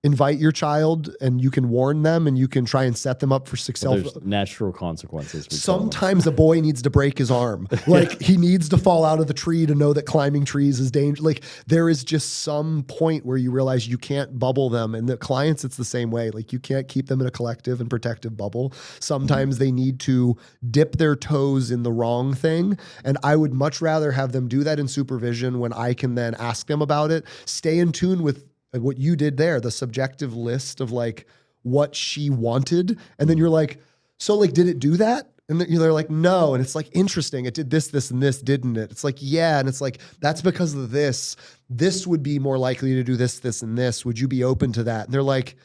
invite your child and you can warn them and you can try and set them up for success. There's natural consequences. Sometimes a boy needs to break his arm. Like he needs to fall out of the tree to know that climbing trees is dangerous. Like there is just some point where you realize you can't bubble them. And the clients, it's the same way. Like you can't keep them in a collective and protective bubble. Sometimes they need to dip their toes in the wrong thing. And I would much rather have them do that in supervision when I can then ask them about it. Stay in tune with what you did there, the subjective list of like what she wanted. And then you're like, so like, did it do that? And they're like, no. And it's like, interesting. It did this, this, and this, didn't it? It's like, yeah. And it's like, that's because of this. This would be more likely to do this, this, and this. Would you be open to that? And they're like,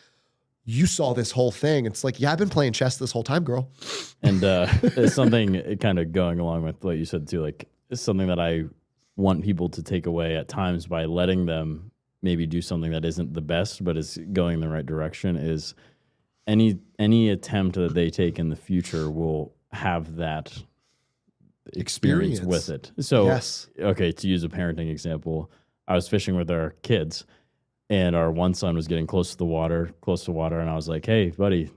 you saw this whole thing. It's like, yeah, I've been playing chess this whole time, girl. And it's something kind of going along with what you said too, like it's something that I want people to take away at times by letting them maybe do something that isn't the best, but is going in the right direction, is any attempt that they take in the future will have that experience with it. So, yes. Okay, to use a parenting example, I was fishing with our kids and our one son was getting close to water. And I was like, hey, buddy,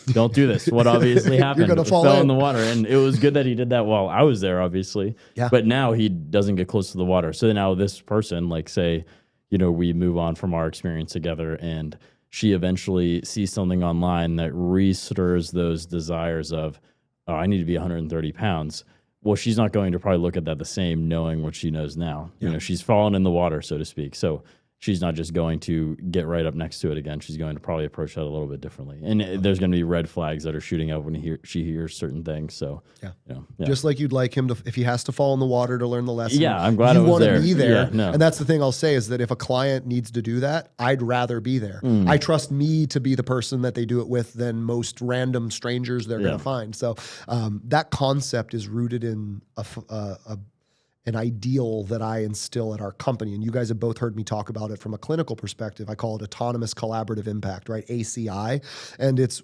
don't do this. What obviously happened? You're gonna fall fell in the water. And it was good that he did that while I was there, obviously. Yeah. But now he doesn't get close to the water. So now this person, like say, you know, we move on from our experience together and she eventually sees something online that re-stirs those desires of, oh, I need to be 130 pounds. Well, she's not going to probably look at that the same knowing what she knows now. Yeah. You know, she's fallen in the water, so to speak. So she's not just going to get right up next to it again. She's going to probably approach that a little bit differently. And there's going to be red flags that are shooting up when she hears certain things. So, yeah. You know, yeah. Just like you'd like him to, if he has to fall in the water to learn the lesson. Yeah, I'm glad I was there. You want to be there. Yeah, no. And that's the thing I'll say is that if a client needs to do that, I'd rather be there. I trust me to be the person that they do it with than most random strangers they're going to find. So that concept is rooted in an ideal that I instill at our company. And you guys have both heard me talk about it from a clinical perspective. I call it autonomous collaborative impact, right? ACI. And it's,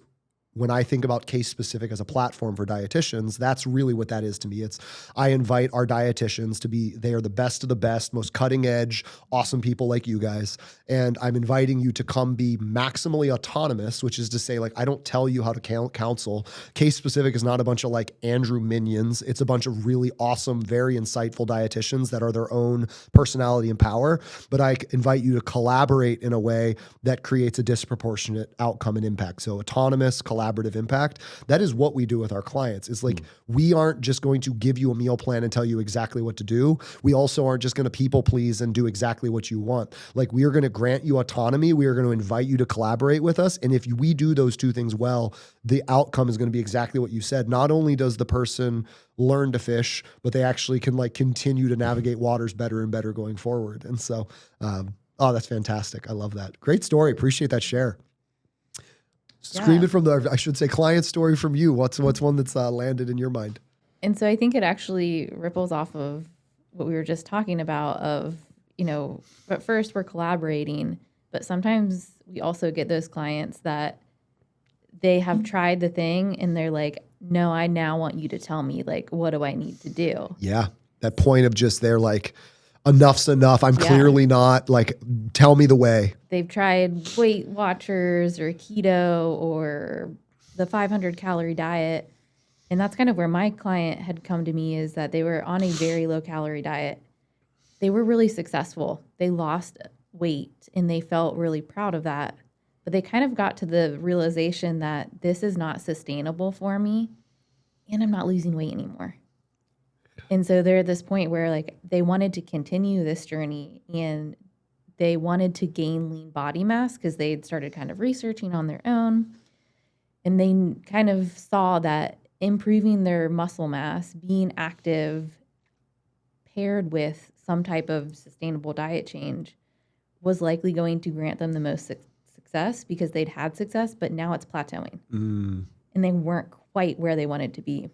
when I think about case specific as a platform for dietitians, that's really what that is to me. It's, I invite our dietitians to be, they are the best of the best, most cutting edge, awesome people like you guys. And I'm inviting you to come be maximally autonomous, which is to say, like, I don't tell you how to counsel. Case specific is not a bunch of like Andrew minions. It's a bunch of really awesome, very insightful dietitians that are their own personality and power. But I invite you to collaborate in a way that creates a disproportionate outcome and impact. So autonomous, collaborative impact. That is what we do with our clients. It's like, we aren't just going to give you a meal plan and tell you exactly what to do. We also aren't just going to people please and do exactly what you want. Like, we are going to grant you autonomy. We are going to invite you to collaborate with us. And if we do those two things well, the outcome is going to be exactly what you said. Not only does the person learn to fish, but they actually can like continue to navigate waters better and better going forward. And so, oh, that's fantastic. I love that. Great story. Appreciate that share. Scream it from the, I should say, client story from you. What's one that's landed in your mind? And so I think it actually ripples off of what we were just talking about of, you know, at first we're collaborating, but sometimes we also get those clients that they have tried the thing and they're like, no, I now want you to tell me, like, what do I need to do? Yeah. That point of just, they're like, enough's enough. I'm clearly not, like, tell me the way. They've tried Weight Watchers or keto or the 500 calorie diet. And that's kind of where my client had come to me, is that they were on a very low calorie diet. They were really successful. They lost weight and they felt really proud of that. But they kind of got to the realization that this is not sustainable for me and I'm not losing weight anymore. And so they're at this point where like they wanted to continue this journey and they wanted to gain lean body mass because they had started kind of researching on their own. And they kind of saw that improving their muscle mass, being active, paired with some type of sustainable diet change was likely going to grant them the most success because they'd had success, but now it's plateauing. And they weren't quite where they wanted to be.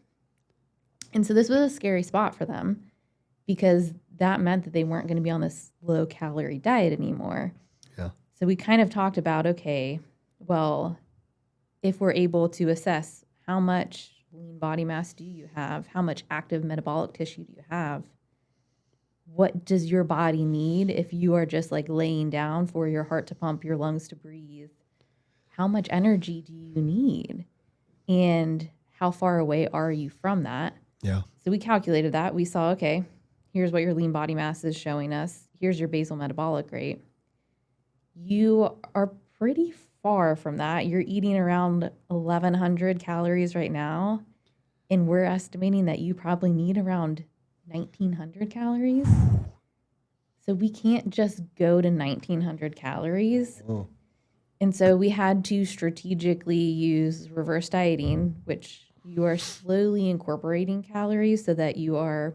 And so this was a scary spot for them because that meant that they weren't going to be on this low calorie diet anymore. Yeah. So we kind of talked about, okay, well, if we're able to assess how much lean body mass do you have, how much active metabolic tissue do you have, what does your body need if you are just like laying down for your heart to pump, your lungs to breathe? How much energy do you need? And how far away are you from that? Yeah. So we calculated that. We saw, okay, here's what your lean body mass is showing us. Here's your basal metabolic rate. You are pretty far from that. You're eating around 1,100 calories right now. And we're estimating that you probably need around 1,900 calories. So we can't just go to 1,900 calories. Oh. And so we had to strategically use reverse dieting, which you are slowly incorporating calories so that you are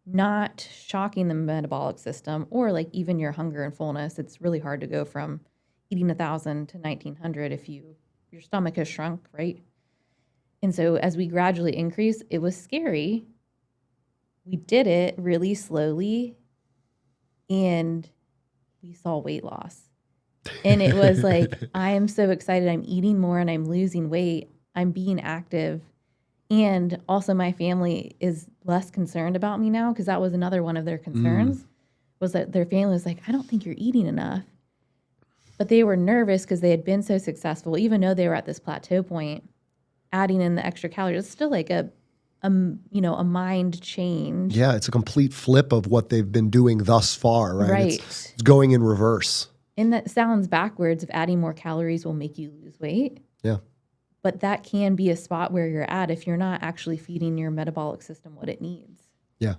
not shocking the metabolic system or like even your hunger and fullness. It's really hard to go from eating 1,000 to 1,900 if your stomach has shrunk, right? And so as we gradually increase, it was scary. We did it really slowly and we saw weight loss. And it was like, I am so excited. I'm eating more and I'm losing weight. I'm being active. And also my family is less concerned about me now because that was another one of their concerns was that their family was like, I don't think you're eating enough. But they were nervous because they had been so successful, even though they were at this plateau point, adding in the extra calories. It's still like a mind change. Yeah, it's a complete flip of what they've been doing thus far, right? Right. It's going in reverse. And that sounds backwards if adding more calories will make you lose weight. Yeah. But that can be a spot where you're at if you're not actually feeding your metabolic system what it needs. Yeah.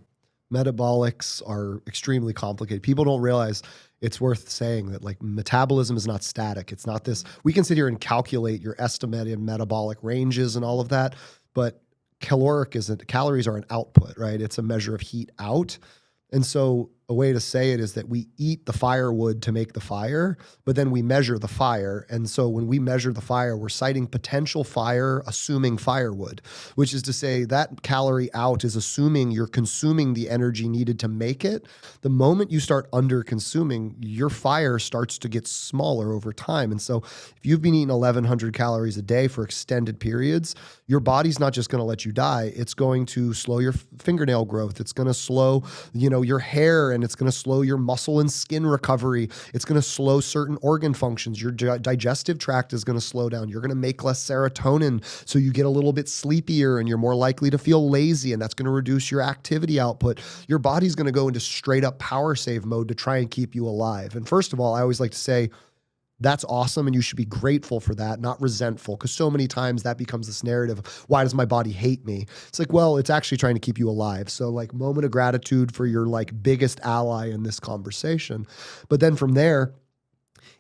Metabolics are extremely complicated. People don't realize it's worth saying that like metabolism is not static. It's not this. We can sit here and calculate your estimated metabolic ranges and all of that, but calories are an output, right? It's a measure of heat out. And so a way to say it is that we eat the firewood to make the fire, but then we measure the fire. And so when we measure the fire, we're citing potential fire, assuming firewood, which is to say that calorie out is assuming you're consuming the energy needed to make it. The moment you start under consuming, your fire starts to get smaller over time. And so if you've been eating 1,100 calories a day for extended periods, your body's not just going to let you die. It's going to slow your fingernail growth. It's going to slow, your hair, and it's going to slow your muscle and skin recovery. It's going to slow certain organ functions. Your digestive tract is going to slow down. You're going to make less serotonin, so you get a little bit sleepier and you're more likely to feel lazy, and that's going to reduce your activity output. Your body's going to go into straight up power save mode to try and keep you alive. And first of all, I always like to say, that's awesome, and you should be grateful for that, not resentful, because so many times that becomes this narrative of, why does my body hate me? It's like, well, it's actually trying to keep you alive. So like moment of gratitude for your like biggest ally in this conversation. But then from there,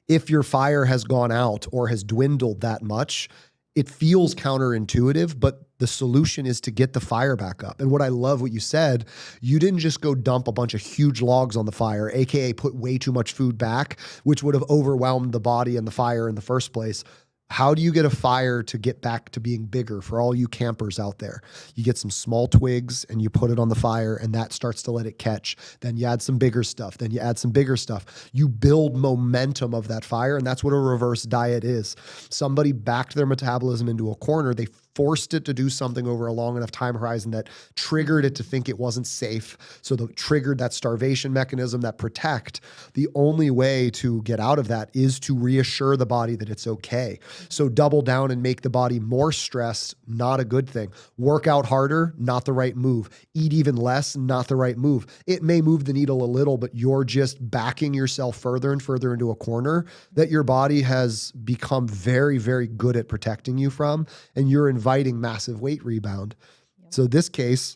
if your fire has gone out or has dwindled that much, it feels counterintuitive, but the solution is to get the fire back up. And what I love what you said, you didn't just go dump a bunch of huge logs on the fire, AKA put way too much food back, which would have overwhelmed the body and the fire in the first place. How do you get a fire to get back to being bigger for all you campers out there? You get some small twigs and you put it on the fire, and that starts to let it catch. Then you add some bigger stuff. Then you add some bigger stuff. You build momentum of that fire, and that's what a reverse diet is. Somebody backed their metabolism into a corner. They forced it to do something over a long enough time horizon that triggered it to think it wasn't safe. So that triggered that starvation mechanism, that protect. The only way to get out of that is to reassure the body that it's okay. So double down and make the body more stressed, not a good thing. Work out harder, not the right move. Eat even less, not the right move. It may move the needle a little, but you're just backing yourself further and further into a corner that your body has become very, very good at protecting you from, and you're inviting massive weight rebound. Yep. So this case,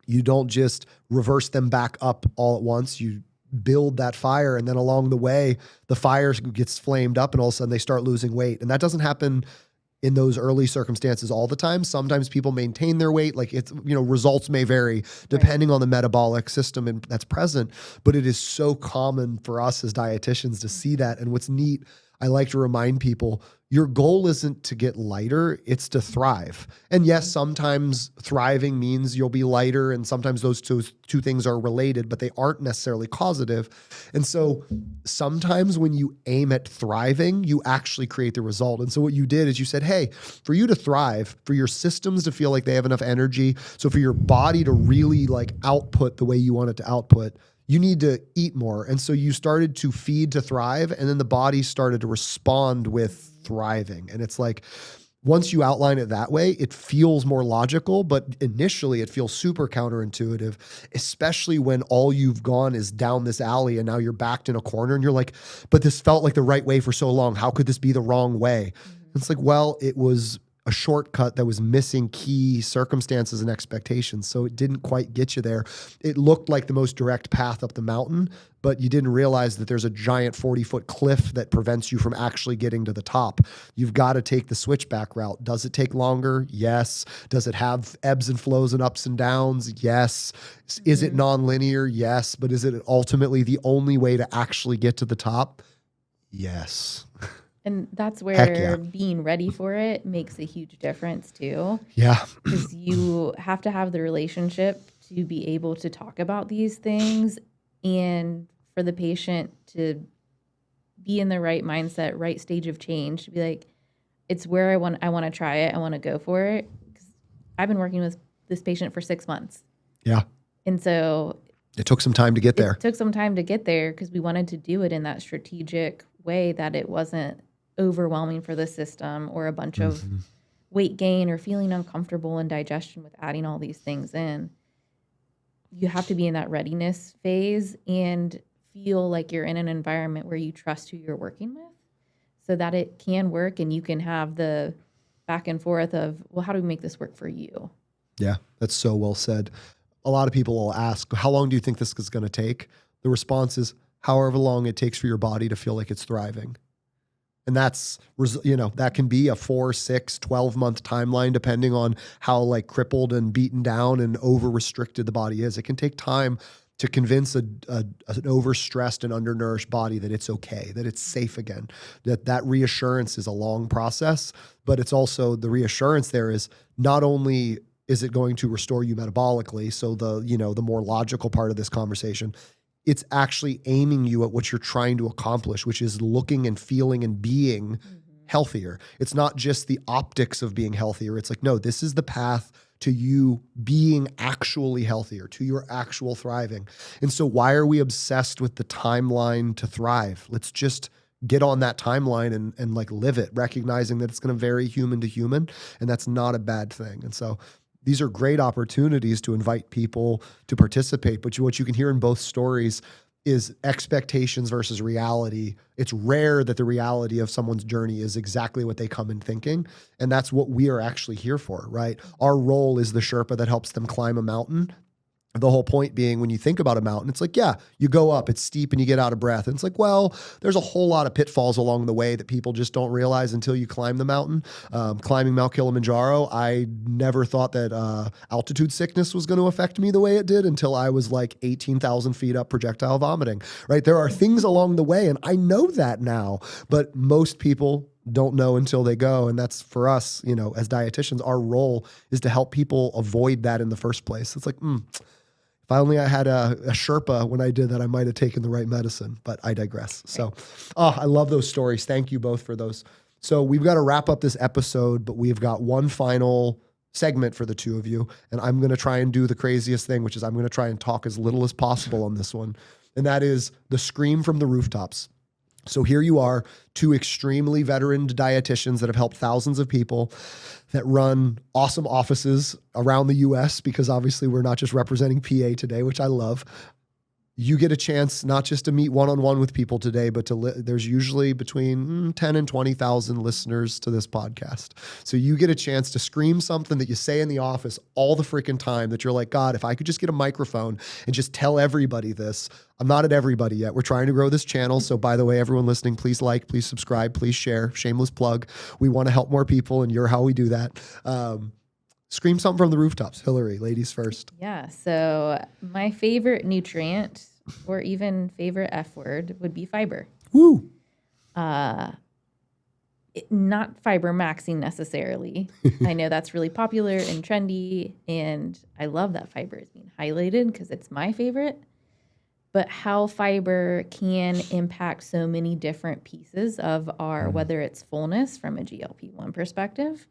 you don't just reverse them back up all at once. You build that fire. And then along the way, the fire gets flamed up and all of a sudden they start losing weight. And that doesn't happen in those early circumstances all the time. Sometimes people maintain their weight. Like it's, results may vary depending on the metabolic system that's present, but it is so common for us as dietitians to see that. And what's neat, I like to remind people, your goal isn't to get lighter, it's to thrive. And yes, sometimes thriving means you'll be lighter, and sometimes those two things are related, but they aren't necessarily causative. And so sometimes when you aim at thriving, you actually create the result. And so what you did is you said, hey, for you to thrive, for your systems to feel like they have enough energy, so for your body to really like output the way you want it to output, you need to eat more. And so you started to feed to thrive, and then the body started to respond with thriving. And it's like, once you outline it that way, it feels more logical, but initially it feels super counterintuitive, especially when all you've gone is down this alley and now you're backed in a corner and you're like, but this felt like the right way for so long. How could this be the wrong way? It's like, well, it was a shortcut that was missing key circumstances and expectations. So it didn't quite get you there. It looked like the most direct path up the mountain, but you didn't realize that there's a giant 40-foot cliff that prevents you from actually getting to the top. You've got to take the switchback route. Does it take longer? Yes. Does it have ebbs and flows and ups and downs? Yes. Is it nonlinear? Yes. But is it ultimately the only way to actually get to the top? Yes. And that's where being ready for it makes a huge difference too. Yeah. Because you have to have the relationship to be able to talk about these things, and for the patient to be in the right mindset, right stage of change, to be like, it's where I want to try it. I want to go for it. 'Cause I've been working with this patient for 6 months. Yeah. And so it took some time to get there. It took some time to get there because we wanted to do it in that strategic way that it wasn't overwhelming for the system or a bunch of weight gain or feeling uncomfortable in digestion with adding all these things in. You have to be in that readiness phase and feel like you're in an environment where you trust who you're working with so that it can work and you can have the back and forth of, well, how do we make this work for you? Yeah, that's so well said. A lot of people will ask, how long do you think this is going to take? The response is however long it takes for your body to feel like it's thriving. And that's, that can be a 4, 6, 12-month timeline, depending on how like crippled and beaten down and over-restricted the body is. It can take time to convince an overstressed and undernourished body that it's okay, that it's safe again, that reassurance is a long process, but it's also the reassurance there is not only is it going to restore you metabolically, so the more logical part of this conversation, it's actually aiming you at what you're trying to accomplish, which is looking and feeling and being healthier. It's not just the optics of being healthier. It's like, no, this is the path to you being actually healthier, to your actual thriving. And so why are we obsessed with the timeline to thrive? Let's just get on that timeline and like live it, recognizing that it's going to vary human to human, and that's not a bad thing. And so these are great opportunities to invite people to participate. But what you can hear in both stories is expectations versus reality. It's rare that the reality of someone's journey is exactly what they come in thinking. And that's what we are actually here for, right? Our role is the Sherpa that helps them climb a mountain. The whole point being, when you think about a mountain, it's like, yeah, you go up, it's steep and you get out of breath. And it's like, well, there's a whole lot of pitfalls along the way that people just don't realize until you climb the mountain. Climbing Mount Kilimanjaro, I never thought that altitude sickness was going to affect me the way it did until I was like 18,000 feet up projectile vomiting, right? There are things along the way, and I know that now, but most people don't know until they go. And that's for us, as dietitians, our role is to help people avoid that in the first place. It's like, if only I had a Sherpa when I did that, I might have taken the right medicine, but I digress. So, I love those stories. Thank you both for those. So we've got to wrap up this episode, but we've got one final segment for the two of you. And I'm going to try and do the craziest thing, which is I'm going to try and talk as little as possible on this one. And that is the scream from the rooftops. So here you are, two extremely veteran dietitians that have helped thousands of people, that run awesome offices around the US, because obviously we're not just representing PA today, which I love. you get a chance not just to meet one-on-one with people today, but there's usually between 10 and 20,000 listeners to this podcast. So you get a chance to scream something that you say in the office all the freaking time that you're like, God, if I could just get a microphone and just tell everybody this. I'm not at everybody yet. We're trying to grow this channel. So by the way, everyone listening, please like, please subscribe, please share. Shameless plug. We want to help more people, and you're how we do that. Scream something from the rooftops. Hillary, ladies first. Yeah. So my favorite nutrient, or even favorite F word, would be fiber. Woo. Not fiber maxing necessarily. I know that's really popular and trendy, and I love that fiber is being highlighted because it's my favorite. But how fiber can impact so many different pieces of our, whether it's fullness from a GLP-1 perspective,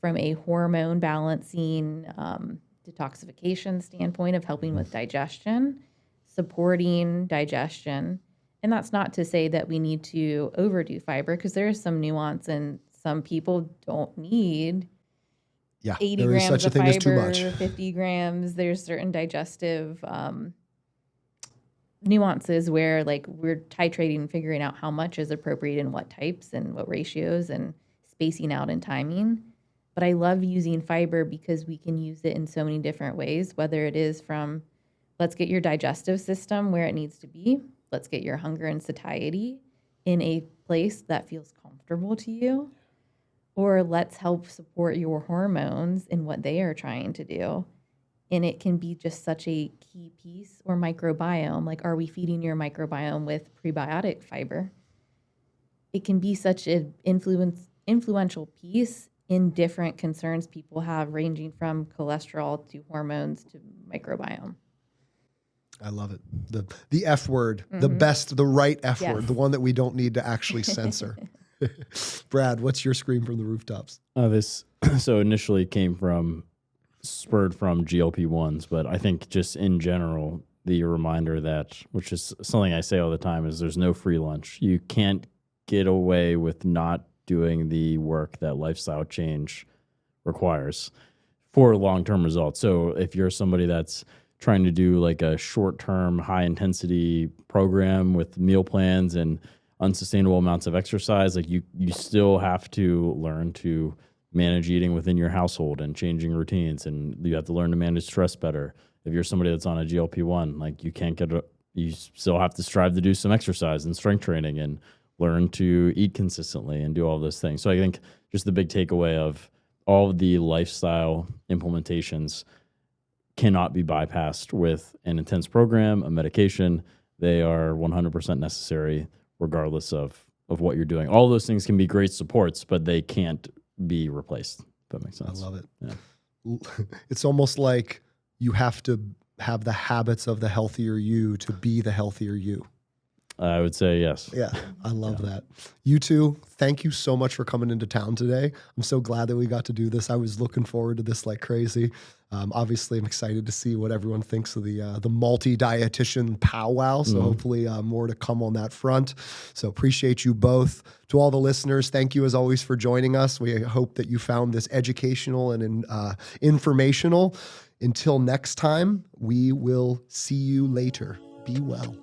from a hormone balancing, detoxification standpoint of helping with digestion, supporting digestion. And that's not to say that we need to overdo fiber, because there is some nuance, and some people don't need 80 there is grams such a of thing fiber, as too much. 50 grams. There's certain digestive nuances where like we're titrating and figuring out how much is appropriate in what types and what ratios and spacing out and timing. But I love using fiber because we can use it in so many different ways, whether it is from let's get your digestive system where it needs to be. Let's get your hunger and satiety in a place that feels comfortable to you. Or let's help support your hormones in what they are trying to do. And it can be just such a key piece. Or microbiome, like are we feeding your microbiome with prebiotic fiber? It can be such an influential piece in different concerns people have, ranging from cholesterol to hormones to microbiome. I love it. The F word, the best, the right F Yes. word, the one that we don't need to actually censor. Brad, what's your scream from the rooftops? This so initially spurred from GLP-1s, but I think just in general, the reminder that, which is something I say all the time, is there's no free lunch. You can't get away with not doing the work that lifestyle change requires for long-term results. So if you're somebody that's trying to do like a short-term, high-intensity program with meal plans and unsustainable amounts of exercise, like you still have to learn to manage eating within your household and changing routines, and you have to learn to manage stress better. If you're somebody that's on a GLP-1, like you still have to strive to do some exercise and strength training and learn to eat consistently and do all those things. So I think just the big takeaway of all of the lifestyle implementations cannot be bypassed with an intense program, a medication. They are 100% necessary regardless of what you're doing. All those things can be great supports, but they can't be replaced, if that makes sense. I love it. Yeah. It's almost like you have to have the habits of the healthier you to be the healthier you. I would say yes. Yeah, I love that. You two, thank you so much for coming into town today. I'm so glad that we got to do this. I was looking forward to this like crazy. Obviously, I'm excited to see what everyone thinks of the multi-dietitian powwow. So hopefully more to come on that front. So appreciate you both. To all the listeners, thank you as always for joining us. We hope that you found this educational and informational. Until next time, we will see you later. Be well.